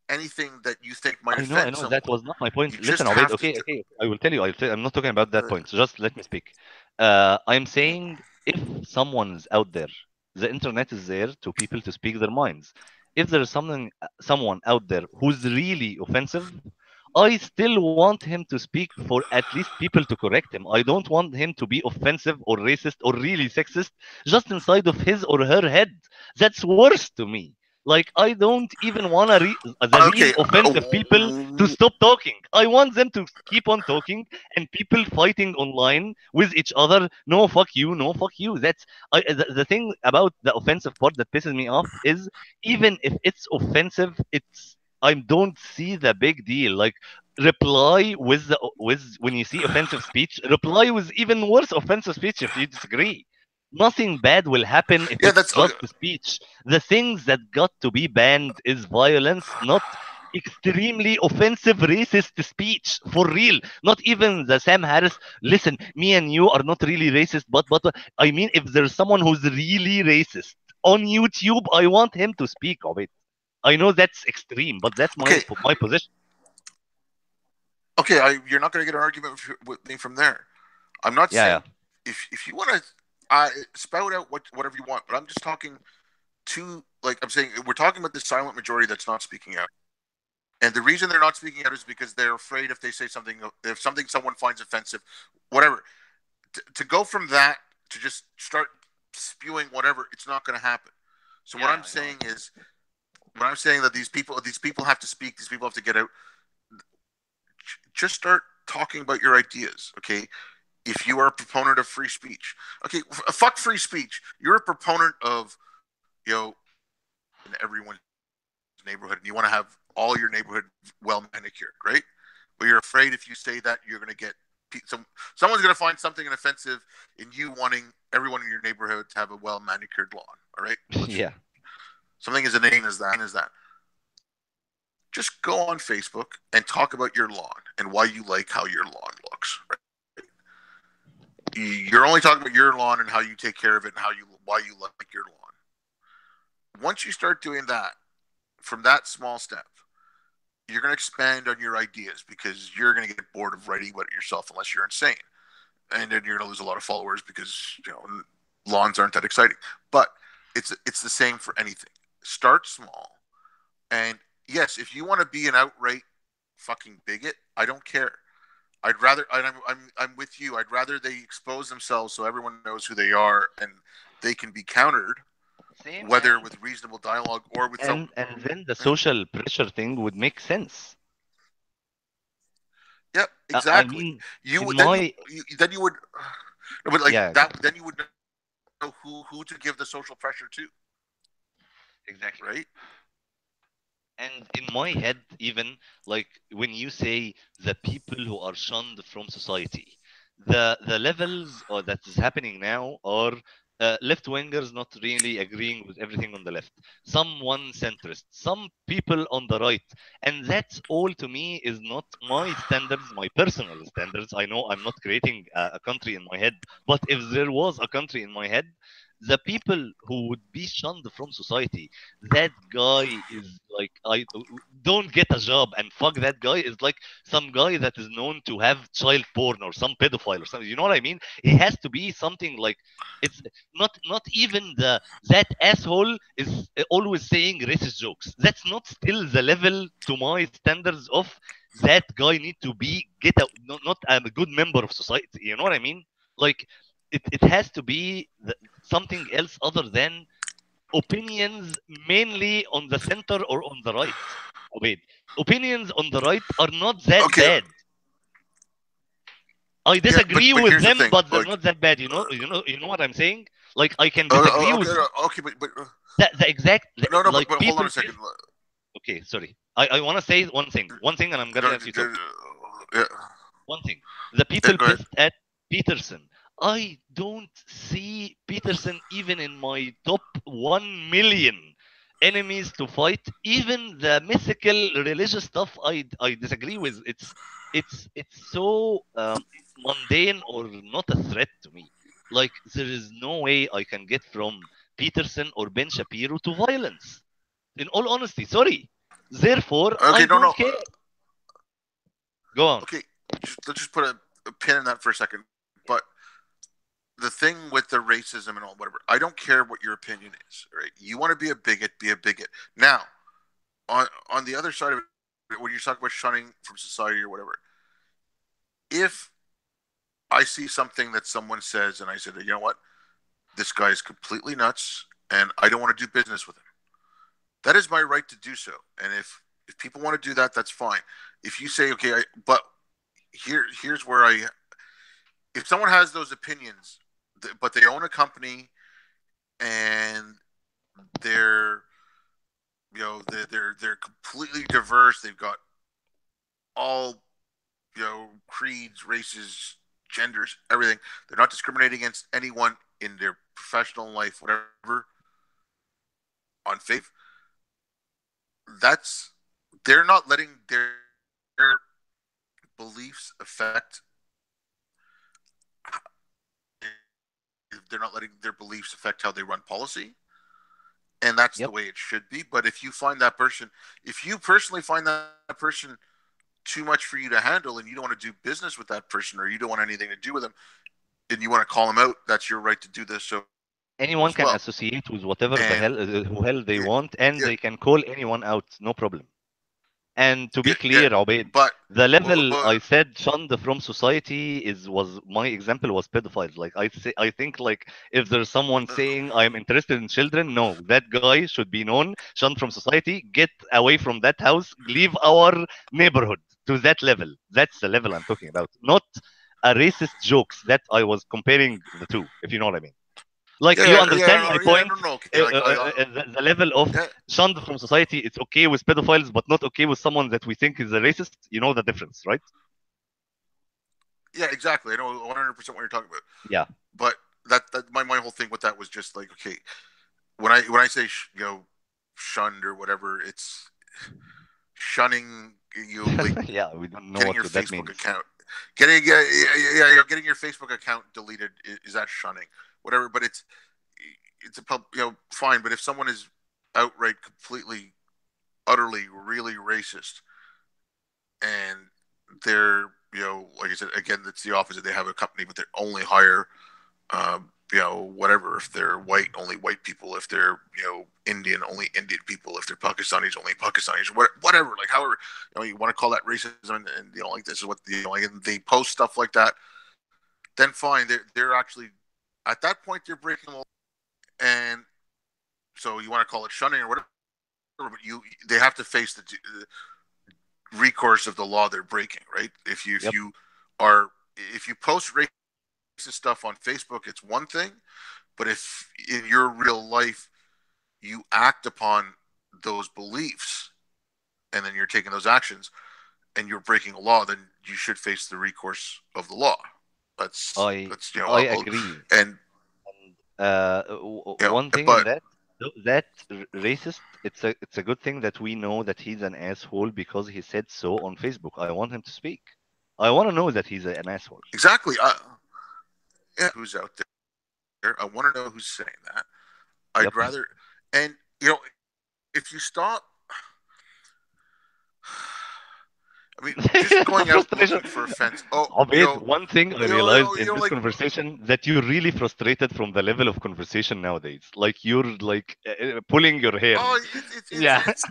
anything that you think might I offend know. That someone. was not my point. You Listen, just Obaid, have to. okay, okay. I will tell you. I'm not talking about that point. So just let me speak. I'm saying if someone's out there, the internet is there to people to speak their minds. If there's someone out there who's really offensive, I still want him to speak for at least people to correct him. I don't want him to be offensive or racist or really sexist just inside of his or her head. That's worse to me. Like I don't even want the real Okay. offensive people to stop talking. I want them to keep on talking and people fighting online with each other. No, fuck you. No, fuck you. The thing about the offensive part that pisses me off is even if it's offensive, I don't see the big deal. Like reply with when you see offensive speech, reply with even worse offensive speech if you disagree. Nothing bad will happen if Yeah, it's that's okay. just speech. The things that got to be banned is violence, not extremely offensive racist speech. For real. Not even the Sam Harris. Listen, me and you are not really racist, but I mean, if there's someone who's really racist on YouTube, I want him to speak of it. I know that's extreme, but that's Okay, my position. okay. You're not going to get an argument with me from there. I'm not Yeah, yeah. saying if you want to spout out whatever you want, but I'm just talking to like I'm saying we're talking about the silent majority that's not speaking out. And the reason they're not speaking out is because they're afraid if they say something, if something someone finds offensive, whatever, to go from that to just start spewing whatever, it's not going to happen. So what Yeah, I'm I know. saying is, when I'm saying that these people have to speak, these people have to get out, just start talking about your ideas, okay? If you are a proponent of free speech, okay, fuck free speech. You're a proponent of, in everyone's neighborhood, and you want to have all your neighborhood well manicured, right? But you're afraid if you say that you're going to get someone's going to find something offensive in you wanting everyone in your neighborhood to have a well manicured lawn. All right, Yeah. something as inane as that. Just go on Facebook and talk about your lawn and why you like how your lawn looks. Right? You're only talking about your lawn and how you take care of it and why you like your lawn. Once you start doing that, from that small step, you're going to expand on your ideas because you're going to get bored of writing about it yourself unless you're insane. And then you're going to lose a lot of followers because lawns aren't that exciting. But it's the same for anything. Start small, and yes, if you want to be an outright fucking bigot, I don't care. I'd rather, I'm with you. I'd rather they expose themselves so everyone knows who they are and they can be countered, Same, whether with reasonable dialogue or with some. and then the social pressure thing would make sense. Yep, I exactly. mean, You in would then my then you would, no, but like yeah, that. Then you would know who to give the social pressure to, exactly. right? And in my head, even like when you say the people who are shunned from society, the levels or that is happening now are left wingers not really agreeing with everything on the left, some one centrist, some people on the right, and that's all to me is not my standards, my personal standards. I know I'm not creating a country in my head, but if there was a country in my head, the people who would be shunned from society, that guy is like, I don't get a job and fuck that guy is like some guy that is known to have child porn or some pedophile or something. You know what I mean? It has to be something like, it's not even the that asshole is always saying racist jokes. That's not still the level to my standards of that guy need to be get a not a good member of society. You know what I mean? Like it has to be something else other than opinions mainly on the center or on the right. Wait, opinions on the right are not that Okay, bad. I yeah, disagree but with here's the them, thing, but they're like, not that bad. You know what I'm saying? Like I can disagree okay, with okay, but the exact no, like but hold people on a second. pissed. Okay, sorry. I want to say one thing, and I'm gonna No, let you talk. yeah, One thing, the yeah, people go ahead. pissed at Peterson. I don't see Peterson even in my top 1 million enemies to fight. Even the mythical religious stuff, I disagree with. It's so mundane or not a threat to me. Like there is no way I can get from Peterson or Ben Shapiro to violence. In all honesty, sorry. Therefore, Okay, I no, don't care. Go on. okay. Let's just put a pin in that for a second. But the thing with the racism and all whatever, I don't care what your opinion is. Right? You want to be a bigot, be a bigot. Now, on the other side of it, when you talk about shunning from society or whatever, if I see something that someone says and I said, you know what, this guy is completely nuts, and I don't want to do business with him. That is my right to do so. And if people want to do that, that's fine. If you say, okay, but here's where I, if someone has those opinions, but they own a company and they're, they're completely diverse. They've got all, creeds, races, genders, everything. They're not discriminating against anyone in their professional life, whatever, on faith. That's, they're not letting their beliefs affect, they're not letting their beliefs affect how they run policy, and that's the Yep. way it should be. But if you find that person, if you personally find that person too much for you to handle and you don't want to do business with that person or you don't want anything to do with them and you want to call them out, that's your right to do this so as well. Anyone can associate with And whatever the hell who hell they want, and they can call anyone out, no problem. And to be yeah, clear, Obaid, but the well, level I said shunned from society is was my example was pedophiles. Like I think like if there's someone saying I am interested in children, no, that guy should be known, shunned from society, get away from that house, leave our neighborhood. To that level, that's the level I'm talking about, not a racist jokes that I was comparing the two, if you know what I mean. Like you understand my point. no, okay, like The level of yeah, shunned from society, it's okay with pedophiles but not okay with someone that we think is a racist. You know the difference, right? yeah, exactly. I know 100% what you're talking about. Yeah. But that my whole thing with that was just like, okay, when I say shunned or whatever, it's shunning you, like Yeah, we don't know getting your what that Facebook means. account, getting getting your Facebook account deleted is that shunning, whatever. But it's a fine. But if someone is outright, completely, utterly, really racist, and they're like I said again, it's the opposite. They have a company, but they only hire whatever. If they're white, only white people. If they're Indian, only Indian people. If they're Pakistanis, only Pakistanis. Whatever. Like however you want to call that racism, and like this is what like and they post stuff like that. Then fine. They're actually at that point they're breaking the law, and so you want to call it shunning or whatever. But they have to face the recourse of the law they're breaking, right? Yep. Are if you post racist stuff on Facebook, it's one thing, but if in your real life you act upon those beliefs and then you're taking those actions and you're breaking a law, then you should face the recourse of the law. I That's I agree. and One thing in but that that racist, it's a good thing that we know that he's an asshole because he said so on Facebook. I want him to speak. I want to know that he's an asshole. exactly, yeah, who's out there? I want to know who's saying that. I'd Yep. rather, and if you stop, I mean, just going out Frustration. looking for offense. Oh, Obaid, one thing I realized in this like conversation that you're really frustrated from the level of conversation nowadays. Like you're like pulling your hair. oh, Yeah. it's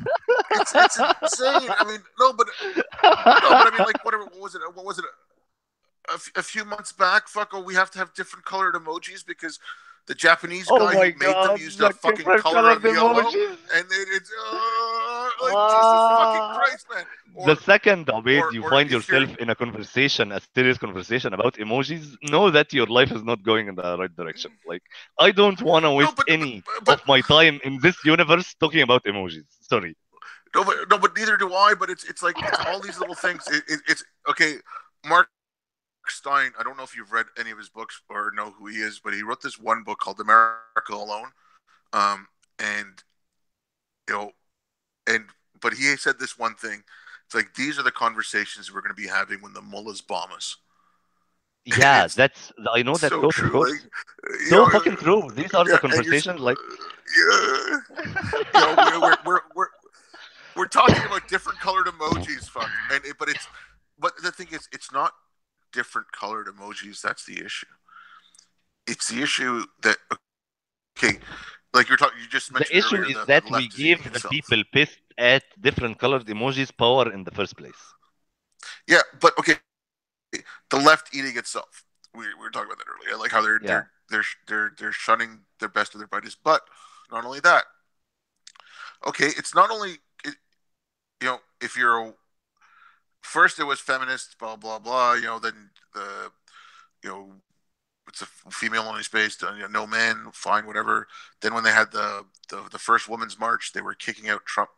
insane. I mean, no, but I mean, like, whatever. What was it? What was it? A few months back, fuck. Oh, we have to have different colored emojis because the Japanese Oh guy who my made them God, used a the fucking different color colored of yellow, emojis. and it's like Jesus fucking Ah. Christ, man. The second, Obaid, you Or find if you're yourself in a conversation, a serious conversation about emojis, know that your life is not going in the right direction. Like, I don't want to no, waste but any but of my time in this universe talking about emojis. Sorry. no, but neither do I. But it's like it's all these little things. It's okay. Mark Stein. I don't know if you've read any of his books or know who he is, but he wrote this one book called America Alone. And you know, and but he said this one thing. It's like these are the conversations we're going to be having when the mullahs bomb us. And Yeah, it's that's, I know that so quote, of true. Like, course. So fucking true. These are the yeah, and conversations, like, yeah, we're talking about different colored emojis, fuck. But the thing is, it's not different colored emojis. That's the issue. It's the issue that okay, like you just the mentioned issue earlier, is the that we left is eating gave the itself. people pissed at different colored emojis power in the first place. Yeah, but okay, the left eating itself. We were talking about that earlier, like how Yeah. they're shunning their best of their buddies. But not only that, okay, it's not only if you're first it was feminists, blah blah blah. Then you know it's a female only space, no men, fine, whatever. Then when they had the first women's march, they were kicking out Trump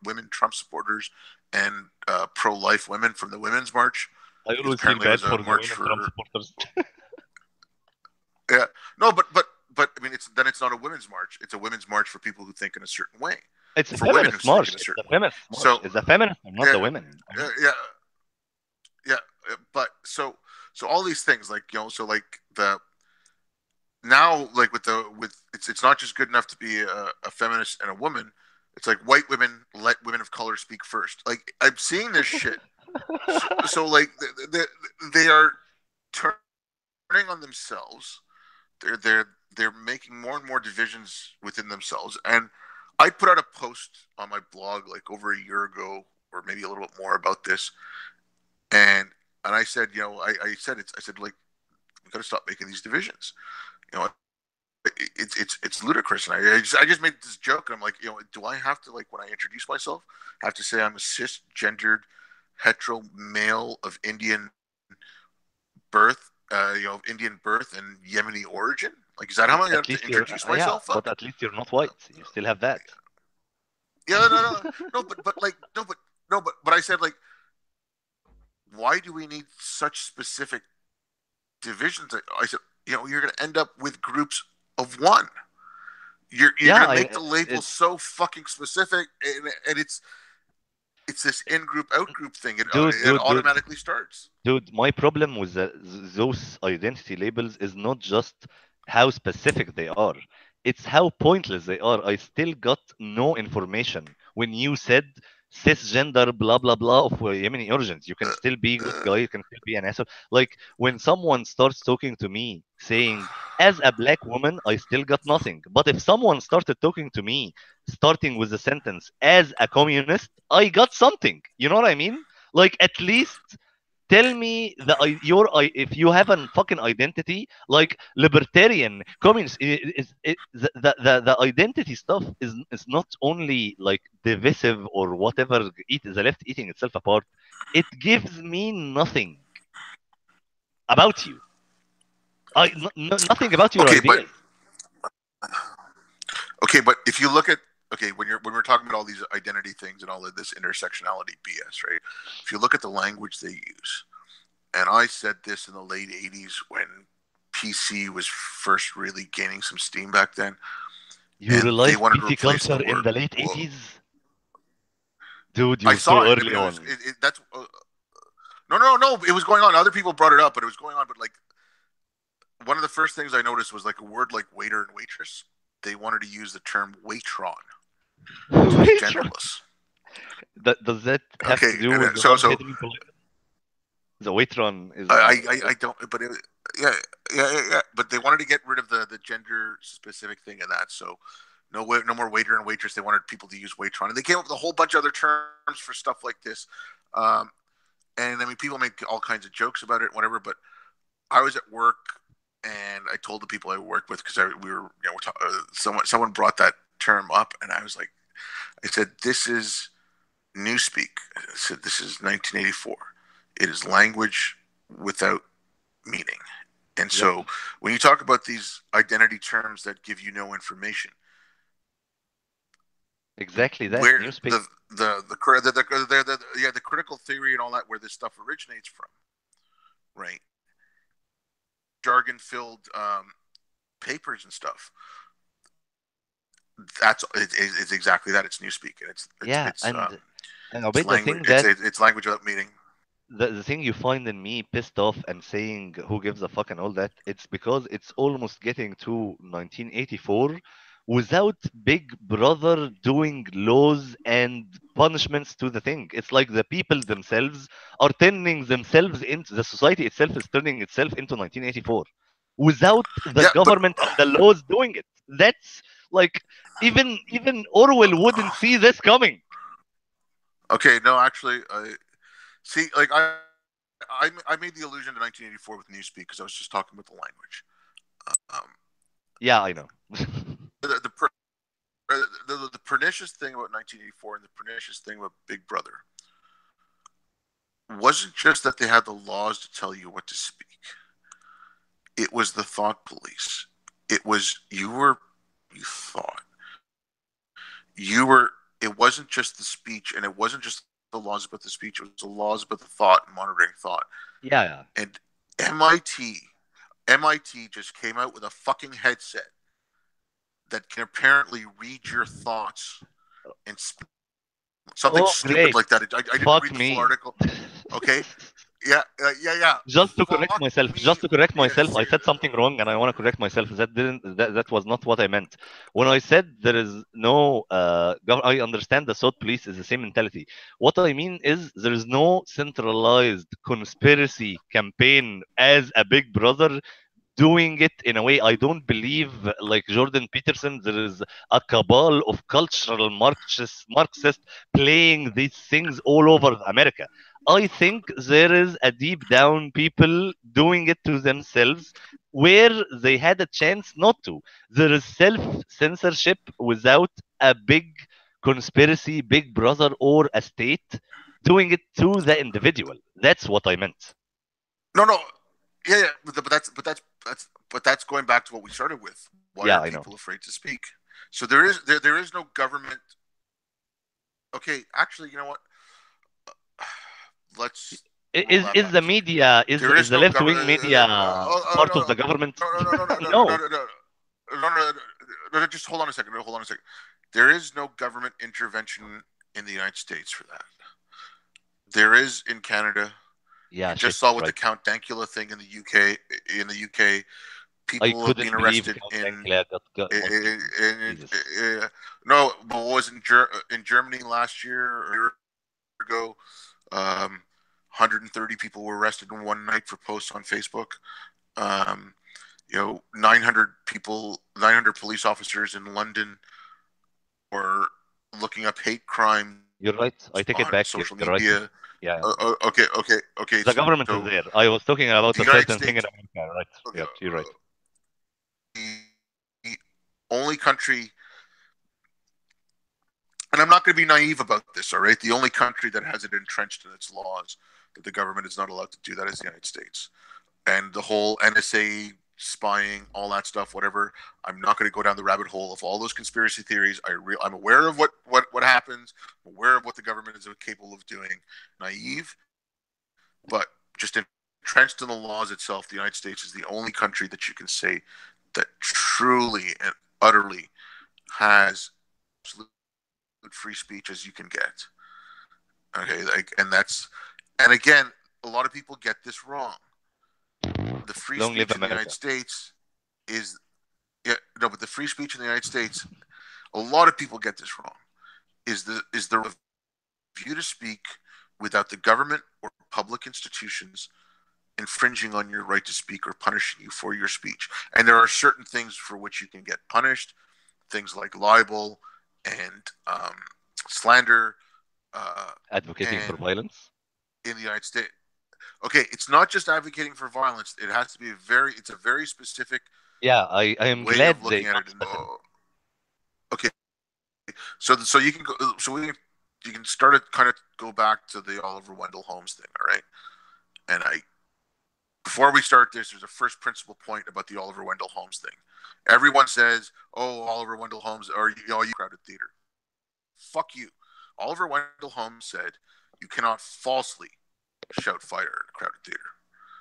supporters and pro life women from the women's march I because always feel apparently it bad was for a the march women Trump for supporters. yeah no but I mean it's not a women's march, it's a women's march for people who think in a certain way, It's a for women who feminist think in march. a It's a certain way. feminist march. So It's the feminists and not yeah the women. I mean, yeah yeah but so all these things like so like the now like with it's not just good enough to be a feminist and a woman. It's like white women let women of color speak first. Like I'm seeing this shit. So like they are turning on themselves. They're making more and more divisions within themselves. And I put out a post on my blog like over a year ago, or maybe a little bit more, about this. And I said, I said like we got to stop making these divisions. You know, it's ludicrous. And I just made this joke, and I'm like, do I have to, like, when I introduce myself, I have to say I'm a cisgendered hetero male of Indian birth, of Indian birth and Yemeni origin? Like, is that how I have at to least you're, introduce yeah, myself? but Fuck. at least you're not white. You still have that. Yeah, no, but like, but I said, like, why do we need such specific divisions? I said, you're going to end up with groups of one. You're Yeah, going to make the label so fucking specific, and it's this in group out group thing. dude, It dude, dude, automatically starts. dude. My problem with those identity labels is not just how specific they are. It's how pointless they are. I still got no information when you said cisgender blah blah blah of Yemeni origins. You can still be good guy, you can still be an asshole. Like when someone starts talking to me saying, as a black woman, I still got nothing. But if someone started talking to me starting with the sentence, as a communist, I got something. You know what I mean? Like at least tell me if you have a fucking identity like libertarian communist the identity stuff is not only like divisive or whatever, the left eating itself apart. It gives me nothing about you. Nothing about your Okay, but ideas. okay, but if you look at okay when we're talking about all these identity things and all of this intersectionality BS, right? If you look at the language they use, and I said this in the late '80s when PC was first really gaining some steam back then, You and they realized wanted to PC replace the culture in word. the late Well, 80s? Dude, I you're saw so it. I early mean, it was on. that's no. It was going on. Other people brought it up, but it was going on. But like one of the first things I noticed was like a word like waiter and waitress. They wanted to use the term waitron to be Wait, genderless. does that have Okay, to do with the so whole so hidden politeness? The waitron is I don't, but yeah, yeah. But they wanted to get rid of the gender specific thing in that. So no more waiter and waitress. They wanted people to use waitron, and they came up with a whole bunch of other terms for stuff like this. Um, and I mean, people make all kinds of jokes about it, whatever. But I was at work, and I told the people I worked with because we were, someone brought that term up, and I was like, I said, this is newspeak. I said, this is 1984. It is language without meaning. And Yep, so when you talk about these identity terms that give you no information, exactly that. where Newspeak. the critical theory and all that, where this stuff originates from, right? Jargon filled papers and stuff. It's exactly that. It's newspeak, and Yeah, and it's Obey, the language. thing that It's language without meaning. the thing you find in me pissed off and saying who gives a fuck and all that, it's because it's almost getting to 1984 without Big Brother doing laws and punishments to the thing. It's like the people themselves are turning themselves into the society itself is turning itself into 1984 without the Yeah, but government and the laws doing it. That's like even Orwell wouldn't see this coming. okay, no, actually, see, like I made the allusion to 1984 with Newspeak because I was just talking about the language. Um, Yeah, I know. the, the, the pernicious thing about 1984 and the pernicious thing about Big Brother wasn't just that they had the laws to tell you what to speak. It was the thought police. It was you thought you were. It wasn't just the speech, and it wasn't just the laws about the speech. It was the laws about the thought and monitoring thought. Yeah, yeah. And MIT MIT just came out with a fucking headset that can apparently read your thoughts and something Oh, stupid great. like that. I didn't Fuck read the full me. article. Okay, yeah, yeah. Fuck Just me. to correct Yeah, myself, I said something wrong, and I want to correct myself. That was not what I meant. When I said there is no, I understand the thought police is the same mentality. What I mean is there is no centralized conspiracy campaign as a Big Brother doing it in a way. I don't believe like Jordan Peterson there is a cabal of cultural Marxists playing these things all over America. I think there is a deep down people doing it to themselves where they had a chance not to. There is self-censorship without a big conspiracy, big brother, or a state doing it to the individual. That's what I meant. no, yeah. But that's going back to what we started with. Why are Yeah, I know. people afraid to speak? So there is no government. Okay, actually, you know what? Let's roll that Is the back. media There is is the no left wing government. media part of the government? No. No. Just hold on a second. Hold on a second. There is no government intervention in the United States for that. There is in Canada. Yeah, You just shit, saw with the right. Count Dankula thing in the UK. In the UK, I people have been couldn't believe arrested Count in Dankula was Jesus. no, but what was in Germany last year or a year ago? 130 people were arrested in one night for posts on Facebook. 900 people, 900 police officers in London were looking up hate crimes You're right. I take it on back. social You're right. media. Yeah. Okay. The government is So there. I was talking about the a United certain thing in States, America, right? okay, Yeah, you're right. the only country, and I'm not going to be naive about this, all right? The only country that has it entrenched in its laws that the government is not allowed to do that is the United States. And the whole NSA spying, all that stuff, whatever. I'm not going to go down the rabbit hole of all those conspiracy theories. I'm aware of what happens. I'm aware of what the government is capable of doing. Naive, but just entrenched in the laws itself. The United States is the only country that you can say that truly and utterly has absolute free speech as you can get. Okay, and again, a lot of people get this wrong. The free Long live speech in the United America. States is but the free speech in the United States, a lot of people get this wrong. Is the right of you to speak without the government or public institutions infringing on your right to speak or punishing you for your speech. And there are certain things for which you can get punished, things like libel and slander, Advocating for and violence. in the United States. Okay, it's not just advocating for violence. It has to be it's a very specific Yeah, I am way glad of they looking at got it. And that in. okay, so you can go, you can start to kind of go back to the Oliver Wendell Holmes thing, all right? And before we start this, there's a first principle point about the Oliver Wendell Holmes thing. Everyone says, "Oh, Oliver Wendell Holmes, or you crowded theater." Fuck you. Oliver Wendell Holmes said, "You cannot falsely shout fire in a crowded theater."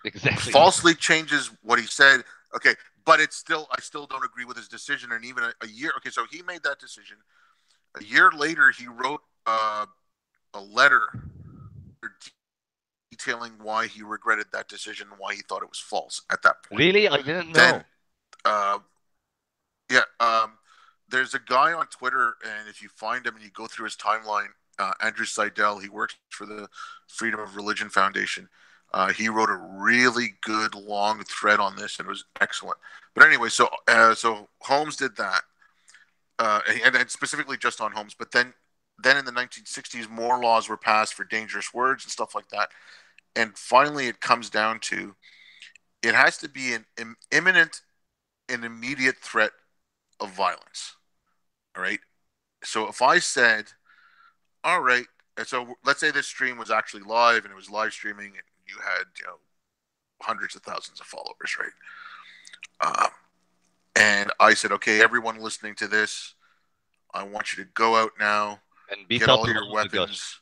Exactly. Falsely changes what he said. Okay, but I still don't agree with his decision. And even a year, okay, so he made that decision. A year later, he wrote a letter detailing why he regretted that decision and why he thought it was false at that point. Really? I didn't Then, know. uh, yeah, there's a guy on Twitter, and if you find him and you go through his timeline, Andrew Seidel, he works for the Freedom of Religion Foundation. He wrote a really good long thread on this, and it was excellent. But anyway, so Holmes did that, and specifically just on Holmes. But then in the 1960s, more laws were passed for dangerous words and stuff like that. And finally, it comes down to it has to be an imminent and immediate threat of violence. All right. So if I said, all right, and so let's say this stream was actually live and it was live streaming and you had, hundreds of thousands of followers, right? And I said, okay, everyone listening to this, I want you to go out now, And beat get up all on your all the guys. weapons,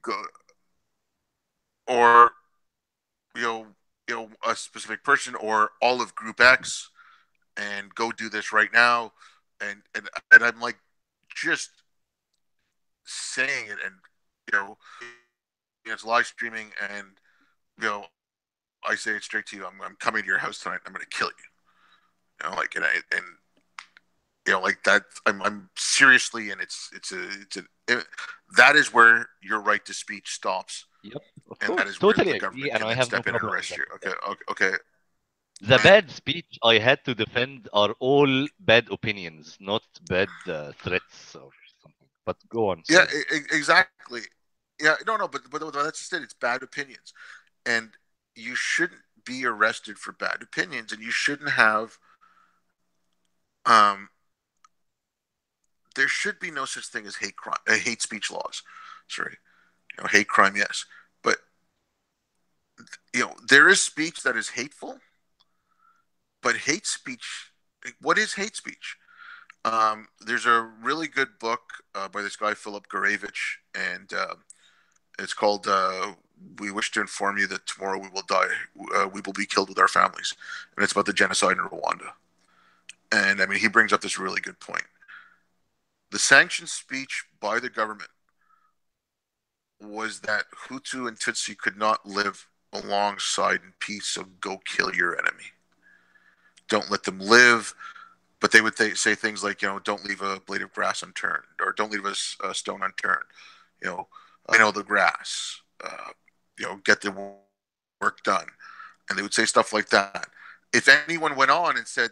go, or you know, a specific person or all of Group X, and go do this right now. And I'm like, just saying it, and you know, it's live streaming, and I say it straight to you. I'm coming to your house tonight. I'm going to kill you. Like and like that. I'm seriously, and that is where your right to speech stops, Yep, of and that course. is where Totally the agree, government and can I then have no step in and problem with arrest that. you. Okay. The And bad speech I had to defend are all bad opinions, not bad threats or something. But go on, yeah, sorry. exactly. Yeah, no, but that's just it. It's bad opinions, and you shouldn't be arrested for bad opinions, and you shouldn't have. Um, there should be no such thing as hate crime, hate speech laws. Sorry, hate crime, yes, but there is speech that is hateful, but hate speech. What is hate speech? There's a really good book by this guy Philip Gurevich, and it's called "We Wish to Inform You That Tomorrow We Will Die. We Will Be Killed with Our Families," and it's about the genocide in Rwanda. And I mean, he brings up this really good point. The sanctioned speech by the government was that Hutu and Tutsi could not live alongside in peace, so go kill your enemy. don't let them live. But they would say things like, don't leave a blade of grass unturned, or don't leave a stone unturned. The grass. Get the work done, and they would say stuff like that. If anyone went on and said,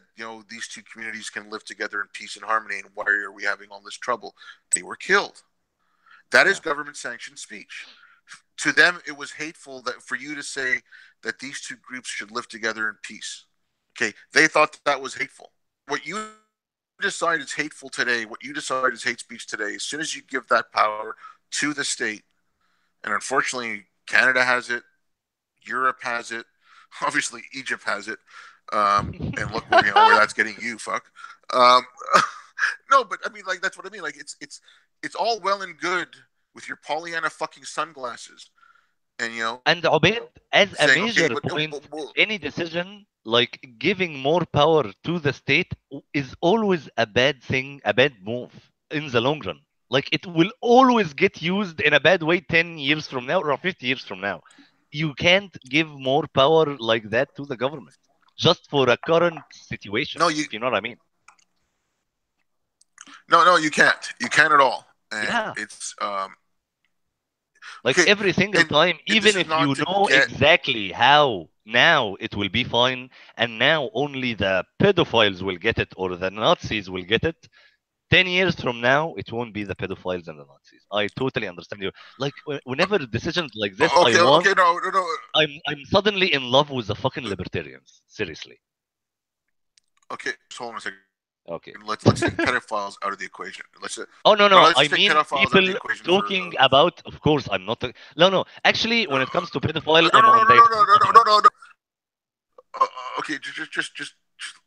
these two communities can live together in peace and harmony, and why are we having all this trouble? They were killed. That is government-sanctioned speech. To them, it was hateful that for you to say that these two groups should live together in peace. Okay, they thought that was hateful. What you decide is hateful today, what you decide is hate speech today, as soon as you give that power to the state, and unfortunately, Canada has it, Europe has it, obviously Egypt has it, and look where that's getting you, fuck. No, but I mean, like, that's what I mean. Like, it's all well and good with your Pollyanna fucking sunglasses, and And Obaid, as a saying, okay, major point, any decision like giving more power to the state is always a bad thing, a bad move in the long run. Like it will always get used in a bad way 10 years from now or 50 years from now. You can't give more power like that to the government just for a current situation, no, if you know what I mean. no, you can't. You can't at all. And Yeah. it's Like okay. every single And time, this even is if you not to know get. exactly how now it will be fine, and now only the pedophiles will get it or the Nazis will get it, 10 years from now, it won't be the pedophiles and the Nazis. I totally understand you. Like, whenever decisions like this I Okay, want, okay, no. I'm suddenly in love with the fucking libertarians. Seriously. Okay, just hold on a second. Okay. Let's take pedophiles out of the equation. Oh no No, no! let's I just take mean pedophiles out of the people equation for. talking about. Of course, I'm not. No. Actually, when it comes to pedophile, No, I'm no, no, on no, the no, no, extreme no, no, no, opponent. no, no. Okay, just.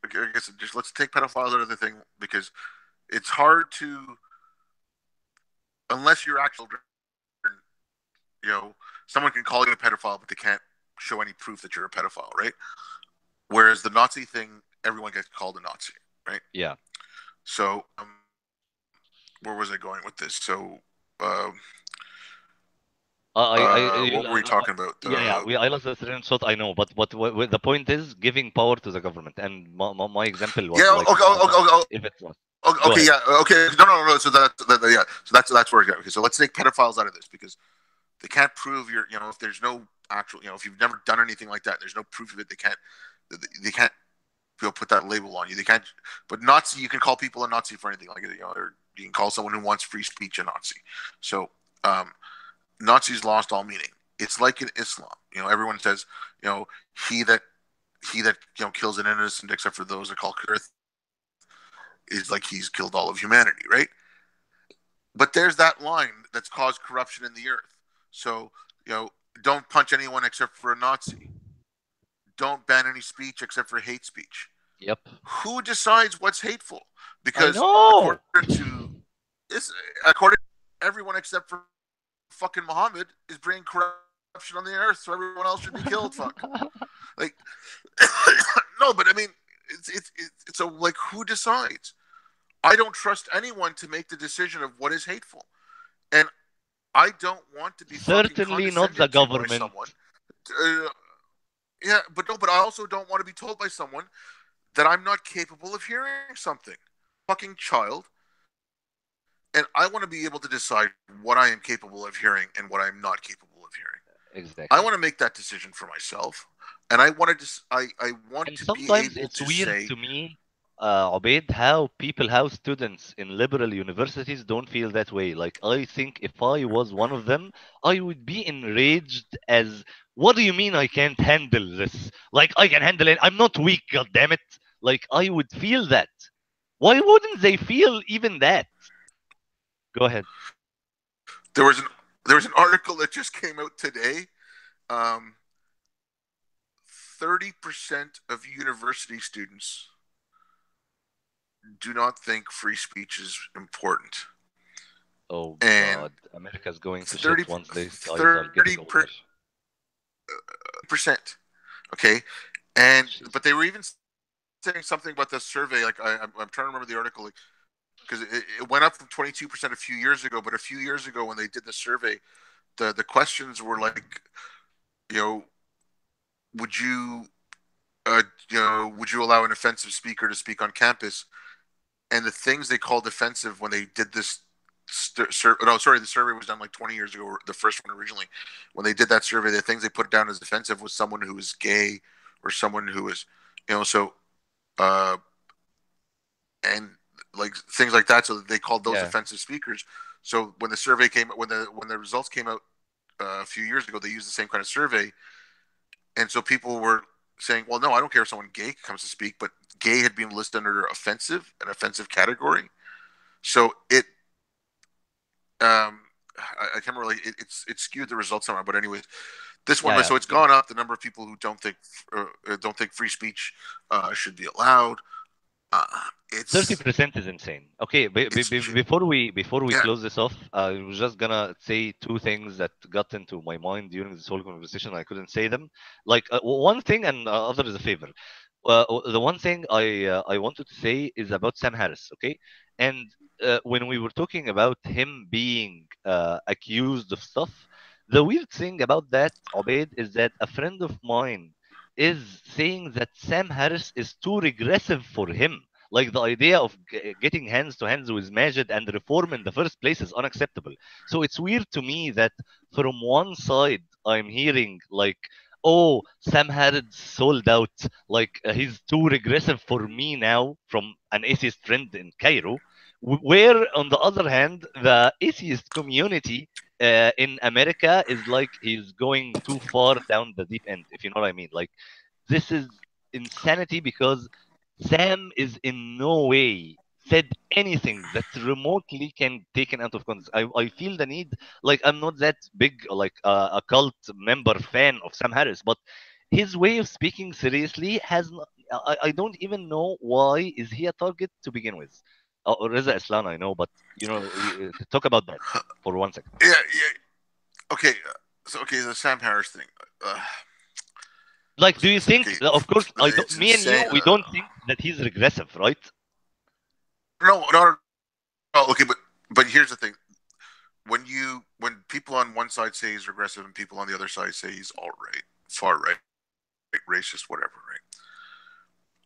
I guess just let's take pedophiles out of the thing, because it's hard to, unless you're actual, someone can call you a pedophile, but they can't show any proof that you're a pedophile, right? Whereas the Nazi thing, everyone gets called a Nazi, right? Yeah. So, where was I going with this? So, what were we talking about? Yeah. I lost the train of thought. I know, but the point is giving power to the government, and my example was Yeah. like, Okay. if it was. Okay. Go Okay. ahead. Yeah. Okay. No. So yeah. So that's where. Okay. So let's take pedophiles out of this, because they can't prove if there's no actual, if you've never done anything like that, there's no proof of it. They can't put that label on you. They can't. But Nazi, you can call people a Nazi for anything, like or you can call someone who wants free speech a Nazi. So, Nazis lost all meaning. It's like in Islam. Everyone says, he that kills an innocent, except for those that call earth, is like he's killed all of humanity, right? But there's that line that's caused corruption in the earth. So, don't punch anyone except for a Nazi. Don't ban any speech except for hate speech. Yep. Who decides what's hateful? I Because know. according to everyone except for fucking Muhammad is bringing corruption on the earth, so everyone else should be killed. Fuck. Like, no, but I mean, it's a, like, who decides? I don't trust anyone to make the decision of what is hateful, and I don't want to be fucking Certainly not the condescended to by government. someone. Yeah, but no, but I also don't want to be told by someone that I'm not capable of hearing something. Fucking child. And I want to be able to decide what I am capable of hearing and what I'm not capable of hearing. Exactly. I want to make that decision for myself, and I want And to be sometimes able it's to weird say, to me, Obaid, how students in liberal universities don't feel that way. Like, I think if I was one of them, I would be enraged as, what do you mean I can't handle this? Like, I can handle it. I'm not weak, God damn it. Like, I would feel that. Why wouldn't they feel even that? Go ahead. there was an article that just came out today. 30% of university students do not think free speech is important. Oh And God, America's going to 30 shit once these guys are getting older. percent. Okay, but Jesus. they were even saying something about the survey. Like, I'm trying to remember the article, like, because it went up from 22% a few years ago. But a few years ago, when they did the survey, the questions were like, would you would you allow an offensive speaker to speak on campus? And the things they called offensive when they did this. No, sorry, the survey was done like 20 years ago, the first one originally. When they did that survey, the things they put down as offensive was someone who was gay or someone who was, so, uh, and like things like that. So they called those Yeah. offensive speakers. So when the survey came, when the results came out a few years ago, they used the same kind of survey, and so people were saying, "Well, no, I don't care if someone gay comes to speak," but gay had been listed under an offensive category. So I can't remember. Like, it skewed the results somehow. But anyways, this one, Yeah, so it's yeah. gone up. The number of people who don't think free speech should be allowed. Uh, Thirty it's percent is insane. Okay, it's before we yeah. close this off, I was just gonna say two things that got into my mind during this whole conversation. I couldn't say them. Like one thing, and other is a favor. The one thing I wanted to say is about Sam Harris. Okay, and when we were talking about him being accused of stuff, the weird thing about that, Obaid, is that a friend of mine is saying that Sam Harris is too regressive for him. Like the idea of getting hands to hands with Majid and reform in the first place is unacceptable. So it's weird to me that from one side I'm hearing like, oh, Sam Harris sold out, like he's too regressive for me now from an atheist friend in Cairo. Where on the other hand, the atheist community in America is like he's going too far down the deep end, if you know what I mean. Like this is insanity because Sam is in no way said anything that remotely can taken out of context. I feel the need, like I'm not that big like a cult member fan of Sam Harris, but his way of speaking seriously has not, I don't even know why is he a target to begin with. Or Reza Islan, I know, but talk about that for 1 second. Yeah, yeah. Okay, the Sam Harris thing. Like, Was do I you gonna say? think? Okay, Of course, I don't, it's me and you, insane. we don't think that he's regressive, right? No, no. Okay, but here's the thing: when people on one side say he's regressive and people on the other side say he's alt right, far right, racist, whatever,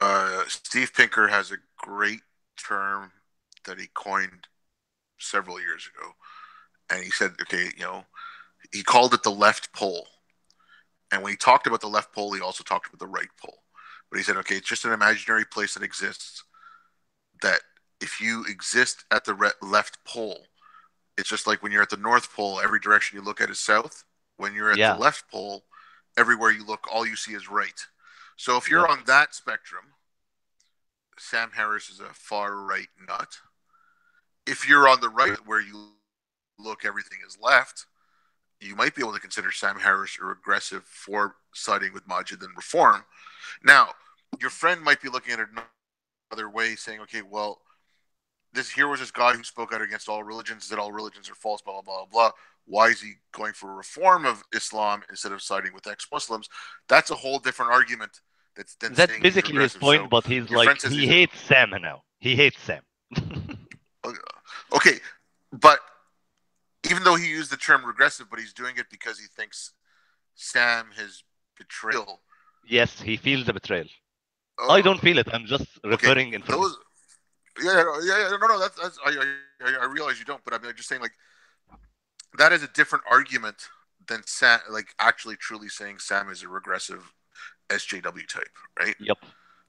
right? Steve Pinker has a great term that he coined several years ago, and he said, okay, he called it the left pole. And when he talked about the left pole, he also talked about the right pole. But he said, okay, it's just an imaginary place that exists. That if you exist at the left pole, it's just like when you're at the North Pole, every direction you look at is south. When you're at the Yeah. left pole, everywhere you look, all you see is right. So if you're Yep. on that spectrum, Sam Harris is a far right nut. If you're on the right, where you look, everything is left, you might be able to consider Sam Harris a regressive for siding with Majid and reform. Now, your friend might be looking at it another way, saying, okay, well, here was this guy who spoke out against all religions, said all religions are false, blah, blah, blah, blah. Why is he going for a reform of Islam instead of siding with ex-Muslims? That's a whole different argument than That's saying he's basically his regressive. point, So but he's your friend like says he he's hates Sam now. He hates Sam. okay, but even though he used the term regressive, but he's doing it because he thinks Sam has betrayal. Yes, he feels the betrayal. I Uh, don't feel it. I'm just okay, referring information. those. Yeah. No. That's. I realize you don't, but I'm just saying like that is a different argument than Sam, like actually truly saying Sam is a regressive SJW type, right? Yep.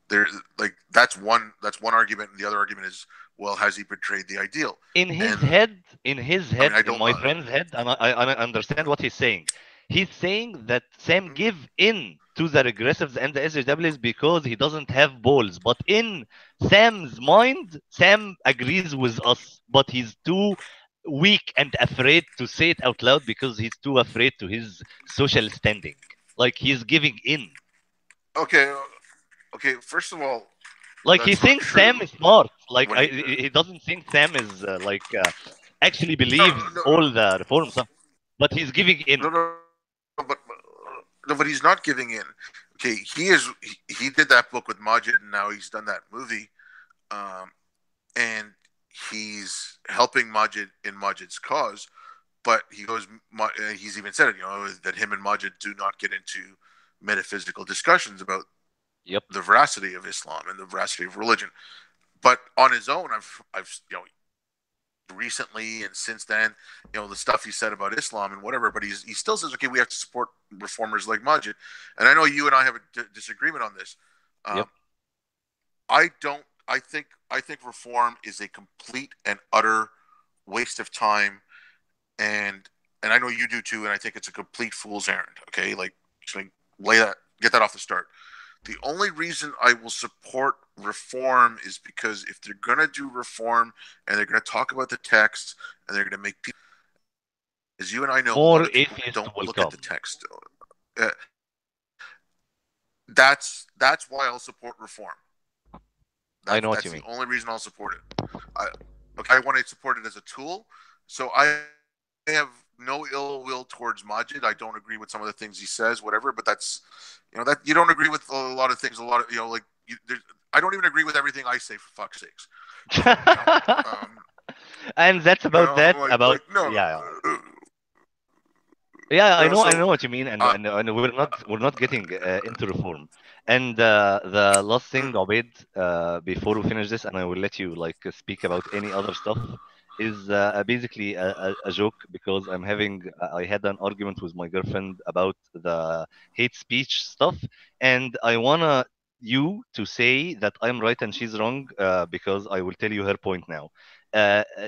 There, like that's one argument, and the other argument is, well, has he betrayed the ideal? And I mean, I In don't. my friend's head, and I understand what he's saying. He's saying that Sam give in to the regressives and the SJWs because he doesn't have balls. But in Sam's mind, Sam agrees with us, but he's too weak and afraid to say it out loud because he's too afraid to his social standing. Like he's giving in. Okay, okay. First of all, Like he that's not thinks Sam true. is smart. Like When he he doesn't think Sam is actually no believes no all the reform stuff, but he's giving in. no no, but no, but he's not giving in. Okay, he did that book with Majid, and now he's done that movie, um, and he's helping Majid in Majid's cause. But he goes, he's even said it, that him and Majid do not get into metaphysical discussions about Yep. the veracity of Islam and the veracity of religion. But on his own, I've recently and since then, the stuff he said about Islam and whatever, but he still says, okay, we have to support reformers like Majid. And I know you and I have a disagreement on this. Yep. I don't. I think reform is a complete and utter waste of time, and I know you do too. And I think it's a complete fool's errand. Okay, like get that off the start. The only reason I will support reform is because if they're going to do reform and they're going to talk about the text and they're going to make people, as you and I know, a lot More of people atheists don't will look at the come. text. Uh, that's why I'll support reform. I know what That's you the mean. only reason I'll support it. I want to support it as a tool. So I have no ill will towards Majid. I don't agree with some of the things he says, whatever. But that's that you don't agree with a lot of things. A lot of like I don't even agree with everything I say for fuck's sakes. So And that's about that. About like no. yeah. Yeah, I So know what you mean, and we're not getting into reform. And the last thing, Obaid, before we finish this, and I will let you like speak about any other stuff, is basically a joke because I had an argument with my girlfriend about the hate speech stuff, and I wanna you to say that I'm right and she's wrong because I will tell you her point now.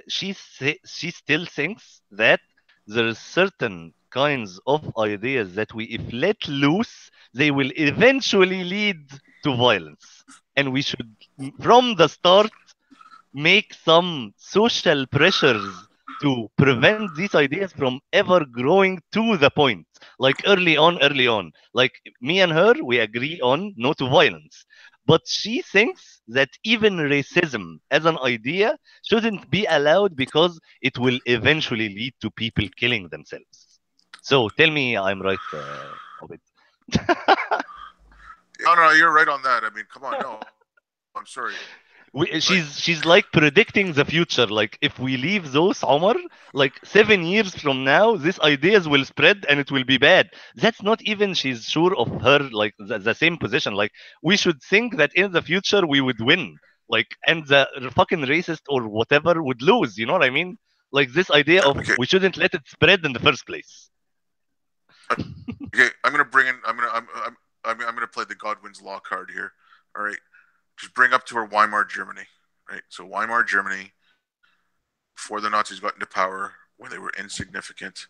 She still thinks that there is certain kinds of ideas that we if let loose they will eventually lead to violence, and we should from the start make some social pressures to prevent these ideas from ever growing to the point, like early on, like me and her we agree on no to violence, but she thinks that even racism as an idea shouldn't be allowed because it will eventually lead to people killing themselves. So tell me I'm right, Obed. no, you're right on that. I mean, come on, no, I'm sorry. Like She's like predicting the future. Like if we leave those, Omar, like 7 years from now, these ideas will spread and it will be bad. That's not even she's sure of her like the same position. Like we should think that in the future we would win. Like and the fucking racist or whatever would lose. You know what I mean? Like this idea of okay, we shouldn't let it spread in the first place. okay. I'm gonna bring in. I'm gonna play the Godwin's law card here. All right, just bring up to her Weimar Germany. Right, so Weimar Germany, before the Nazis got into power, when they were insignificant,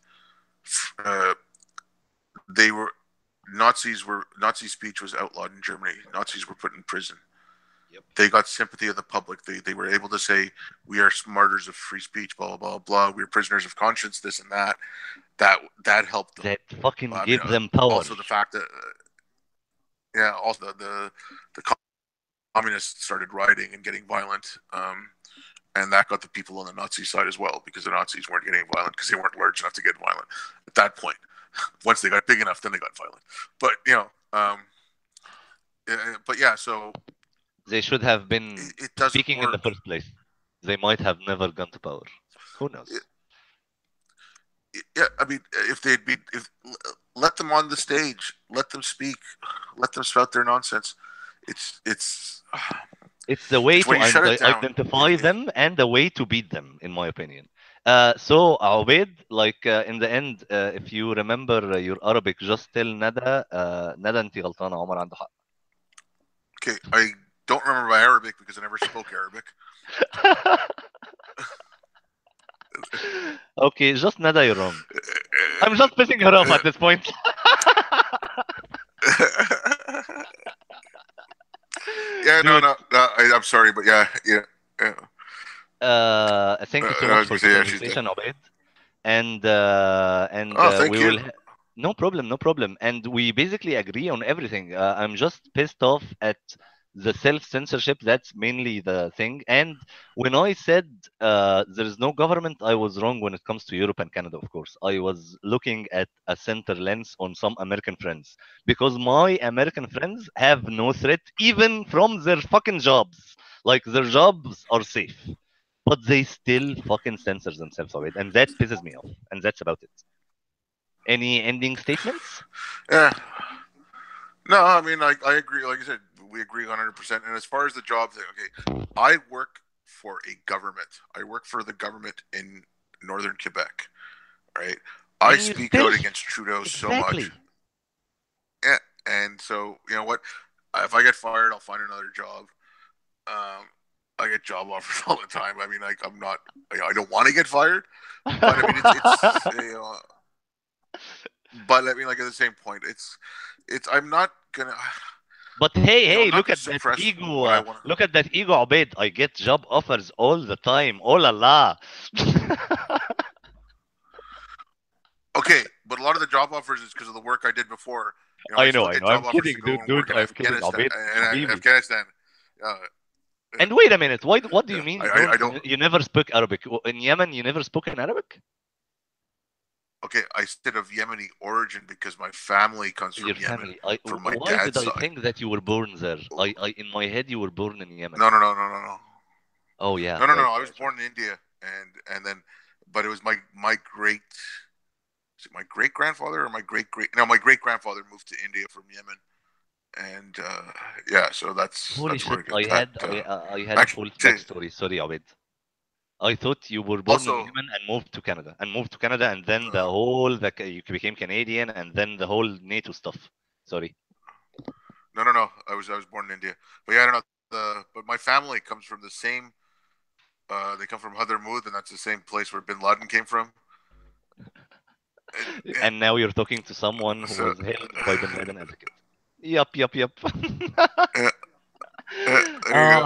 uh, they were Nazi speech was outlawed in Germany. Nazis were put in prison. Yep. They got sympathy of the public. They were able to say we are martyrs of free speech, blah blah blah. We're prisoners of conscience, this and that. That helped them. That fucking I mean, give them power. also the fact that yeah, also the communists started rioting and getting violent, and that got the people on the Nazi side as well because the Nazis weren't getting violent because they weren't large enough to get violent at that point. Once they got big enough, then they got violent. But but yeah, so They should have been it doesn't speaking in the work. first place. They might have never gone to power. Who It, knows? yeah, I mean, if they'd be, if let them on the stage, let them speak, let them spout their nonsense. It's It's the way it's to when you shut it down. identify them and the way to beat them, in my opinion. So, Obaid, like in the end, if you remember your Arabic, just tell Nada, Nada أنت غلطانة عمر عنده حق. Okay, I don't remember my Arabic because I never spoke Arabic. Okay, just Nada, you're wrong. I'm just pissing her off at this point. Yeah, Dude, I'm sorry, but yeah. thank you so I much was for gonna the say yeah, she's dead. conversation, Obaid. And Oh, thank we you. will no problem, and we basically agree on everything. I'm just pissed off at the self-censorship. That's mainly the thing. And when I said there is no government, I was wrong when it comes to Europe and Canada. Of course, I was looking at a center lens on some American friends because my American friends have no threat even from their fucking jobs. Like their jobs are safe, but they still fucking censor themselves of it, and that pisses me off. And that's about it. Any ending statements? Yeah. No, I mean, I agree. Like I said, we agree 100%. And as far as the job thing, okay, I work for a government. I work for the government in northern Quebec, right? I And you speak still out against Trudeau so much. exactly. Yeah, and so you know what? If I get fired, I'll find another job. Um, I get job offers all the time. I mean, like I'm not, I don't want to get fired, but I mean, it's you know, but I mean, like at the same point, it's I'm not gonna, But hey, you know, I'm hey, not look gonna at that suppress ego. what I want to. Look at that ego, Obaid. I get job offers all the time. Oh la la. Okay, but a lot of the job offers is because of the work I did before. You know, I still I get know. I'm job offers kidding, to go dude. and work Dude, in I'm kidding. Afghanistan. Obaid, And Habibi. Afghanistan, uh, yeah, And wait a minute. What do you yeah. mean you don't I don't. you never spoke Arabic? In Yemen you never spoke in Arabic? Okay, I said of Yemeni origin because my family comes Your from Yemen, family. from my Why did dad's I side. think that you were born there? I in my head you were born in Yemen. No. Oh yeah, No, no, no, right, no. I was right, right. born in India, and then, but it was my great, is it my great grandfather or my great great? No, my great grandfather moved to India from Yemen, and yeah, so Holy that's where shit! I got that. I had a false Actually, backstory. Sorry, Abid. I thought you were born in also, Yemen and moved to Canada, and then the whole you became Canadian, and then the whole NATO stuff. Sorry. no. I was born in India, but yeah, I don't know. But my family comes from the same. They come from Hadramaut, and that's the same place where Bin Laden came from. And, yeah, And now you're talking to someone who so was hailed by Bin Laden as a kid. Yup, yup, yup. yeah, there you go.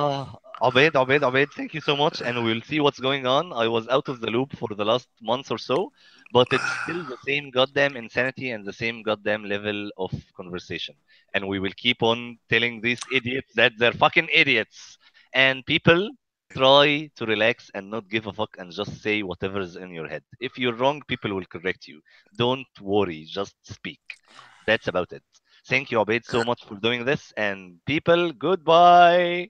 Obaid, thank you so much, and we'll see what's going on. I was out of the loop for the last month or so, but it's still the same goddamn insanity and the same goddamn level of conversation. And we will keep on telling these idiots that they're fucking idiots. And people try to relax and not give a fuck and just say whatever's in your head. If you're wrong, people will correct you. Don't worry, just speak. That's about it. Thank you, Obaid, so Yeah. much for doing this. And people, goodbye.